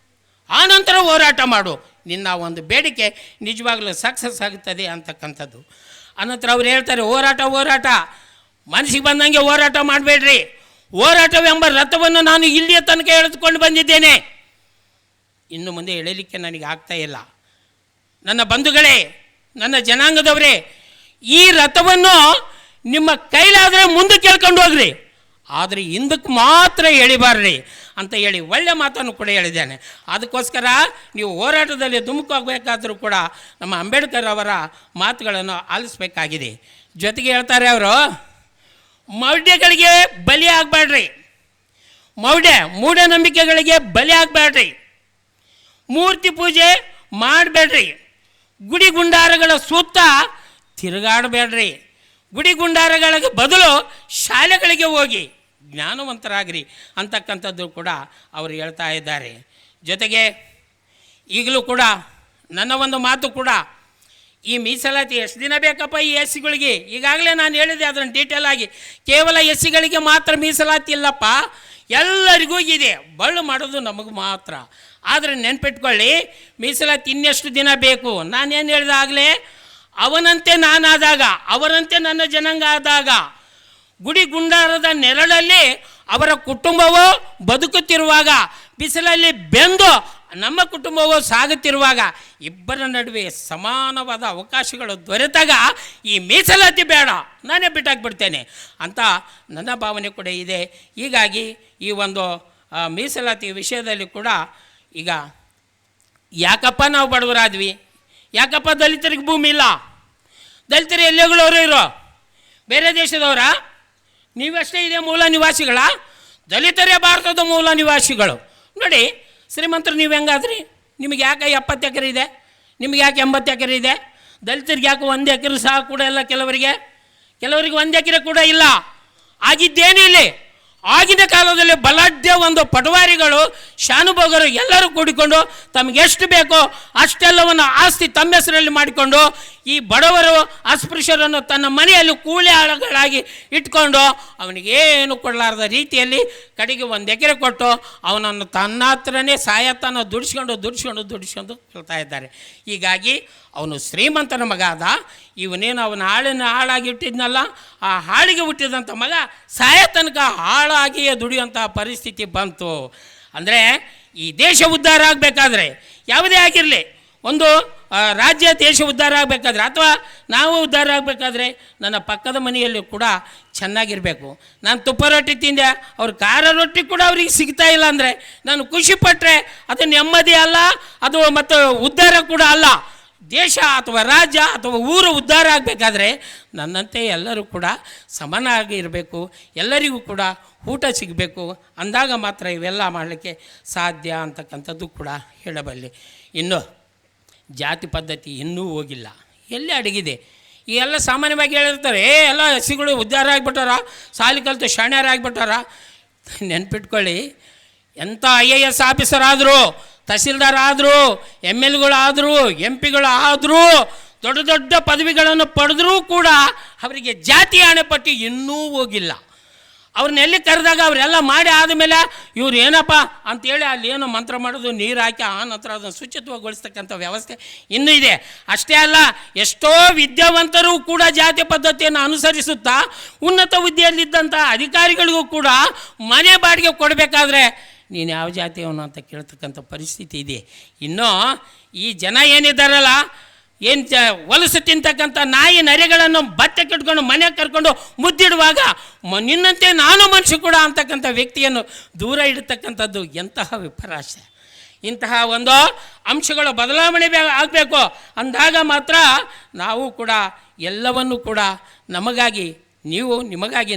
ಆನಂತರ ಹೋರಾಟ ಮಾಡು, ನಿನ್ನ ಒಂದು ಬೇಡಿಕೆ ನಿಜವಾಗ್ಲೂ ಸಕ್ಸಸ್ ಆಗುತ್ತದೆ ಅಂತಕ್ಕಂಥದ್ದು. ಆನಂತರ ಅವ್ರು ಹೇಳ್ತಾರೆ, ಹೋರಾಟ ಮನಸ್ಸಿಗೆ ಬಂದಂಗೆ ಹೋರಾಟ ಮಾಡಬೇಡ್ರಿ. ಹೋರಾಟವೆಂಬ ರಥವನ್ನು ನಾನು ಇಲ್ಲಿಯ ತನಕ ಎಳೆದುಕೊಂಡು ಬಂದಿದ್ದೇನೆ, ಇನ್ನು ಮುಂದೆ ಎಳೆಯಲಿಕ್ಕೆ ನನಗೆ ಆಗ್ತಾ ಇಲ್ಲ. ನನ್ನ ಬಂಧುಗಳೇ, ನನ್ನ ಜನಾಂಗದವರೇ, ಈ ರಥವನ್ನು ನಿಮ್ಮ ಕೈಲಾದರೆ ಮುಂದಕ್ಕೆ ಕೇಳ್ಕೊಂಡು ಹೋಗ್ರಿ, ಆದರೆ ಹಿಂದಕ್ಕೆ ಮಾತ್ರ ಎಳಿಬಾರ್ರಿ ಅಂತ ಹೇಳಿ ಒಳ್ಳೆ ಮಾತನ್ನು ಕೂಡ ಹೇಳಿದ್ದೇನೆ. ಅದಕ್ಕೋಸ್ಕರ ನೀವು ಹೋರಾಟದಲ್ಲಿ ಧುಮುಕೋಗಬೇಕಾದರೂ ಕೂಡ ನಮ್ಮ ಅಂಬೇಡ್ಕರ್ ಅವರ ಮಾತುಗಳನ್ನು ಆಲಿಸಬೇಕಾಗಿದೆ. ಜೊತೆಗೆ ಹೇಳ್ತಾರೆ ಅವರು, ಮೌಢ್ಯಗಳಿಗೆ ಬಲಿ ಆಗಬೇಡ್ರಿ, ಮೂಢನಂಬಿಕೆಗಳಿಗೆ ಬಲಿ ಆಗಬೇಡ್ರಿ, ಮೂರ್ತಿ ಪೂಜೆ ಮಾಡಬೇಡ್ರಿ, ಗುಡಿ ಗುಂಡಾರಗಳ ಸುತ್ತ ತಿರುಗಾಡಬೇಡ್ರಿ, ಗುಡಿ ಗುಂಡಾರಗಳಿಗೆ ಬದಲು ಶಾಲೆಗಳಿಗೆ ಹೋಗಿ ಜ್ಞಾನವಂತರಾಗ್ರಿ ಅಂತಕ್ಕಂಥದ್ದು ಕೂಡ ಅವರು ಹೇಳ್ತಾ ಇದ್ದಾರೆ. ಜೊತೆಗೆ ಈಗಲೂ ಕೂಡ ನನ್ನ ಒಂದು ಮಾತು ಕೂಡ, ಈ ಮೀಸಲಾತಿ ಎಷ್ಟು ದಿನ ಬೇಕಪ್ಪ ಈ SCಗಳಿಗೆ? ಈಗಾಗಲೇ ನಾನು ಹೇಳಿದೆ ಅದನ್ನು ಡೀಟೇಲ್ ಆಗಿ. ಕೇವಲ SCಗಳಿಗೆ ಮಾತ್ರ ಮೀಸಲಾತಿ ಇಲ್ಲಪ್ಪ, ಎಲ್ಲರಿಗೂ ಇದೆ. ಬಳ್ಳು ಮಾಡೋದು ನಮಗೆ ಮಾತ್ರ. ಆದರೆ ನೆನ್ಪಿಟ್ಕೊಳ್ಳಿ, ಮೀಸಲಾತಿ ಇನ್ನೆಷ್ಟು ದಿನ ಬೇಕು? ನಾನೇನು ಹೇಳಿದೆ ಆಗಲೇ, ಅವನಂತೆ ನಾನಾದಾಗ, ಅವರಂತೆ ನನ್ನ ಜನಾಂಗ ಆದಾಗ, ಗುಡಿ ಗುಂಡಾರದ ನೆರಳಲ್ಲಿ ಅವರ ಕುಟುಂಬವು ಬದುಕುತ್ತಿರುವಾಗ, ಬಿಸಿಲಲ್ಲಿ ಬೆಂದು ನಮ್ಮ ಕುಟುಂಬವು ಸಾಗುತ್ತಿರುವಾಗ ಇಬ್ಬರ ನಡುವೆ ಸಮಾನವಾದ ಅವಕಾಶಗಳು ದೊರೆತಾಗ ಈ ಮೀಸಲಾತಿ ಬೇಡ, ನಾನೇ ಬಿಟ್ಟಾಕ್ಬಿಡ್ತೇನೆ ಅಂತ ನನ್ನ ಭಾವನೆ ಕೂಡ ಇದೆ. ಹೀಗಾಗಿ ಈ ಒಂದು ಮೀಸಲಾತಿ ವಿಷಯದಲ್ಲಿ ಕೂಡ ಈಗ ಯಾಕಪ್ಪ ನಾವು ಬಡವರಾದ್ವಿ, ಯಾಕಪ್ಪ ದಲಿತರಿಗೆ ಭೂಮಿ ಇಲ್ಲ, ದಲಿತರು ಎಲ್ಲೆಗಳವರು ಇರೋ ಬೇರೆ ದೇಶದವರ, ನೀವಷ್ಟೇ ಇದೆ ಮೂಲ ನಿವಾಸಿಗಳ, ದಲಿತರೇ ಭಾರತದ ಮೂಲ ನಿವಾಸಿಗಳು. ನೋಡಿ ಶ್ರೀಮಂತರು ನೀವು ಹೆಂಗಾದ್ರಿ, ನಿಮಗೆ ಯಾಕೆ 70 ಎಕರೆ ಇದೆ, ನಿಮಗೆ ಯಾಕೆ 80 ಎಕರೆ ಇದೆ, ದಲಿತರಿಗೆ ಯಾಕೆ 1 ಎಕರೆ ಸಹ ಕೂಡ ಇಲ್ಲ, ಕೆಲವರಿಗೆ 1 ಎಕರೆ ಕೂಡ ಇಲ್ಲ. ಆಗಿದ್ದೇನೇ ಇಲ್ಲಿ ಆಗಿನ ಕಾಲದಲ್ಲಿ ಬಲಾಢ್ಯ ಒಂದು ಪಟವಾರಿಗಳು ಶಾನುಭೋಗರು ಎಲ್ಲರೂ ಕೂಡಿಕೊಂಡು ತಮಗೆ ಎಷ್ಟು ಬೇಕೋ ಅಷ್ಟೆಲ್ಲವನ್ನು ಆಸ್ತಿ ತಮ್ಮ ಹೆಸರಲ್ಲಿ ಮಾಡಿಕೊಂಡು ಈ ಬಡವರು ಅಸ್ಪೃಶ್ಯರನ್ನು ತನ್ನ ಮನೆಯಲ್ಲಿ ಕೂಲಿ ಆಳುಗಳಾಗಿ ಇಟ್ಕೊಂಡು ಅವನಿಗೇನು ಕೊಡಲಾರದ ರೀತಿಯಲ್ಲಿ ಕಡೆಗೆ 1 ಎಕರೆ ಕೊಟ್ಟು ಅವನನ್ನು ತನ್ನ ಹತ್ರನೇ ಸಾಯತನ ದುಡಿಸ್ಕೊಂಡು ಕೊಳ್ತಾ ಇದ್ದಾರೆ. ಹೀಗಾಗಿ ಅವನು ಶ್ರೀಮಂತನ ಮಗ ಆದ, ಇವನೇನು ಅವನ ಹಾಳಾಗಿ ಇಟ್ಟಿದ್ನಲ್ಲ, ಆ ಹಾಳಿಗೆ ಹುಟ್ಟಿದಂಥ ಮಗ ಸಾಯ ತನಕ ಹಾಳಾಗಿಯೇ ದುಡಿಯುವಂಥ ಪರಿಸ್ಥಿತಿ ಬಂತು. ಅಂದರೆ ಈ ದೇಶ ಉದ್ಧಾರ ಆಗಬೇಕಾದ್ರೆ ಯಾವುದೇ ಆಗಿರಲಿ, ಒಂದು ರಾಜ್ಯ ದೇಶ ಉದ್ಧಾರ ಆಗಬೇಕಾದ್ರೆ ಅಥವಾ ನಾವು ಉದ್ಧಾರ ಆಗಬೇಕಾದ್ರೆ ನನ್ನ ಪಕ್ಕದ ಮನೆಯಲ್ಲಿ ಕೂಡ ಚೆನ್ನಾಗಿರಬೇಕು. ನಾನು ತುಪ್ಪ ರೊಟ್ಟಿ ತಿಂದೆ, ಅವ್ರ ಖಾರ ರೊಟ್ಟಿ ಕೂಡ ಅವ್ರಿಗೆ ಸಿಗ್ತಾ ಇಲ್ಲ ಅಂದರೆ ನಾನು ಖುಷಿಪಟ್ಟರೆ ಅದು ನೆಮ್ಮದಿ ಅಲ್ಲ, ಅದು ಮತ್ತು ಉದ್ಧಾರ ಕೂಡ ಅಲ್ಲ. ದೇಶ ಅಥವಾ ರಾಜ್ಯ ಅಥವಾ ಊರು ಉದ್ಧಾರ ಆಗಬೇಕಾದ್ರೆ ನನ್ನಂತೆ ಎಲ್ಲರೂ ಕೂಡ ಸಮನಾಗಿ ಇರಬೇಕು, ಎಲ್ಲರಿಗೂ ಕೂಡ ಊಟ ಸಿಗಬೇಕು, ಅಂದಾಗ ಮಾತ್ರ ಇವೆಲ್ಲ ಮಾಡಲಿಕ್ಕೆ ಸಾಧ್ಯ ಅಂತಕ್ಕಂಥದ್ದು ಕೂಡ ಹೇಳಬಲ್ಲೆ. ಇನ್ನು ಜಾತಿ ಪದ್ಧತಿ ಇನ್ನೂ ಹೋಗಿಲ್ಲ, ಎಲ್ಲಿ ಅಡಗಿದೆ. ಈ ಎಲ್ಲ ಸಾಮಾನ್ಯವಾಗಿ ಹೇಳಿರ್ತಾರೆ, ಎಲ್ಲ ಹಸಿಗಳು ಉದ್ಧಾರ ಆಗಿಬಿಟ್ಟಾರ, ಸಾಲಿ ಕಲಿತು ಶಾಣ್ಯರಾಗಿಬಿಟ್ಟಾರ. ನೆನ್ಪಿಟ್ಕೊಳ್ಳಿ, ಎಂಥ IAS ಆಫೀಸರ್ ಆದರೂ, ತಹಸೀಲ್ದಾರ್ ಆದರೂ, MLಗಳಾದರೂ, MP ಆದರೂ, ದೊಡ್ಡ ದೊಡ್ಡ ಪದವಿಗಳನ್ನು ಪಡೆದರೂ ಕೂಡ ಅವರಿಗೆ ಜಾತಿ ಹಣೆಪಟ್ಟಿ ಇನ್ನೂ ಹೋಗಿಲ್ಲ. ಅವ್ರನ್ನ ಎಲ್ಲಿ ಕರೆದಾಗ ಅವರೆಲ್ಲ ಮಾಡಿ ಆದಮೇಲೆ ಇವ್ರು ಏನಪ್ಪ ಅಂತೇಳಿ ಅಲ್ಲಿ ಏನೋ ಮಂತ್ರ ಮಾಡೋದು, ನೀರು ಹಾಕಿ ಆ ನಂತರ ಅದನ್ನು ಶುಚಿತ್ವಗೊಳಿಸ್ತಕ್ಕಂಥ ವ್ಯವಸ್ಥೆ ಇನ್ನೂ ಇದೆ. ಅಷ್ಟೇ ಅಲ್ಲ, ಎಷ್ಟೋ ವಿದ್ಯಾವಂತರು ಕೂಡ ಜಾತಿ ಪದ್ಧತಿಯನ್ನು ಅನುಸರಿಸುತ್ತಾ ಉನ್ನತ ಹುದ್ದೆಯಲ್ಲಿದ್ದಂಥ ಅಧಿಕಾರಿಗಳಿಗೂ ಕೂಡ ಮನೆ ಬಾಡಿಗೆ ಕೊಡಬೇಕಾದ್ರೆ ನೀನು ಯಾವ ಜಾತಿಯವನು ಅಂತ ಕೇಳ್ತಕ್ಕಂಥ ಪರಿಸ್ಥಿತಿ ಇದೆ. ಇನ್ನೂ ಈ ಜನ ಏನಿದ್ದಾರಲ್ಲ, ಹೊಲಸು ತಿಂತಕ್ಕಂಥ ನಾಯಿ ನರಿಗಳನ್ನು ಬತ್ತೆ ಕಟ್ಕೊಂಡು ಮನೆಗೆ ಕರ್ಕೊಂಡು ಮುದ್ದಿಡುವಾಗ ನಿನ್ನಂತೆ ನಾನು ಮನುಷ್ಯ ಕೂಡ ಅಂತಕ್ಕಂಥ ವ್ಯಕ್ತಿಯನ್ನು ದೂರ ಇಡತಕ್ಕಂಥದ್ದು ಎಂತಹ ವಿಪರಾಶ. ಇಂತಹ ಒಂದು ಅಂಶಗಳ ಬದಲಾವಣೆ ಆಗಬೇಕು. ಅಂದಾಗ ಮಾತ್ರ ನಾವು ಕೂಡ ಎಲ್ಲವನ್ನೂ ಕೂಡ ನಮಗಾಗಿ ನೀವು, ನಿಮಗಾಗಿ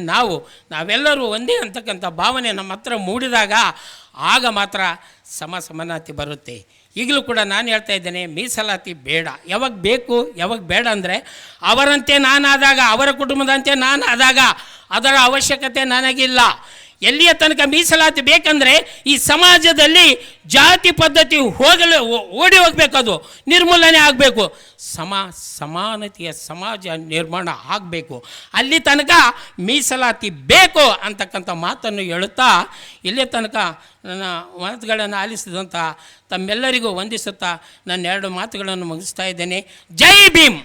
ನಾವೆಲ್ಲರೂ ಒಂದೇ ಅಂತಕ್ಕಂಥ ಭಾವನೆ ನಮ್ಮ ಹತ್ರ ಮೂಡಿದಾಗ ಆಗ ಮಾತ್ರ ಸಮಾನತೆ ಬರುತ್ತೆ. ಈಗಲೂ ಕೂಡ ನಾನು ಹೇಳ್ತಾ ಇದ್ದೇನೆ, ಮೀಸಲಾತಿ ಬೇಡ. ಯಾವಾಗ ಬೇಕು ಯಾವಾಗ ಬೇಡ ಅಂದರೆ ಅವರಂತೆ ನಾನಾದಾಗ, ಅವರ ಕುಟುಂಬದಂತೆ ನಾನಾದಾಗ ಅದರ ಅವಶ್ಯಕತೆ ನನಗಿಲ್ಲ. ಎಲ್ಲಿಯ ತನಕ ಮೀಸಲಾತಿ ಬೇಕಂದರೆ ಈ ಸಮಾಜದಲ್ಲಿ ಜಾತಿ ಪದ್ಧತಿ ಓಡಿ ಹೋಗಬೇಕು, ಅದು ನಿರ್ಮೂಲನೆ ಆಗಬೇಕು, ಸಮಾನತೆಯ ಸಮಾಜ ನಿರ್ಮಾಣ ಆಗಬೇಕು. ಅಲ್ಲಿ ತನಕ ಮೀಸಲಾತಿ ಬೇಕು ಅಂತಕ್ಕಂಥ ಮಾತನ್ನು ಹೇಳುತ್ತಾ ಇಲ್ಲಿಯ ತನಕ ನನ್ನ ಮಾತುಗಳನ್ನು ಆಲಿಸಿದಂಥ ತಮ್ಮೆಲ್ಲರಿಗೂ ವಂದಿಸುತ್ತಾ ನನ್ನ 2 ಮಾತುಗಳನ್ನು ಮುಗಿಸ್ತಾ ಇದ್ದೇನೆ. ಜೈ ಭೀಮ್.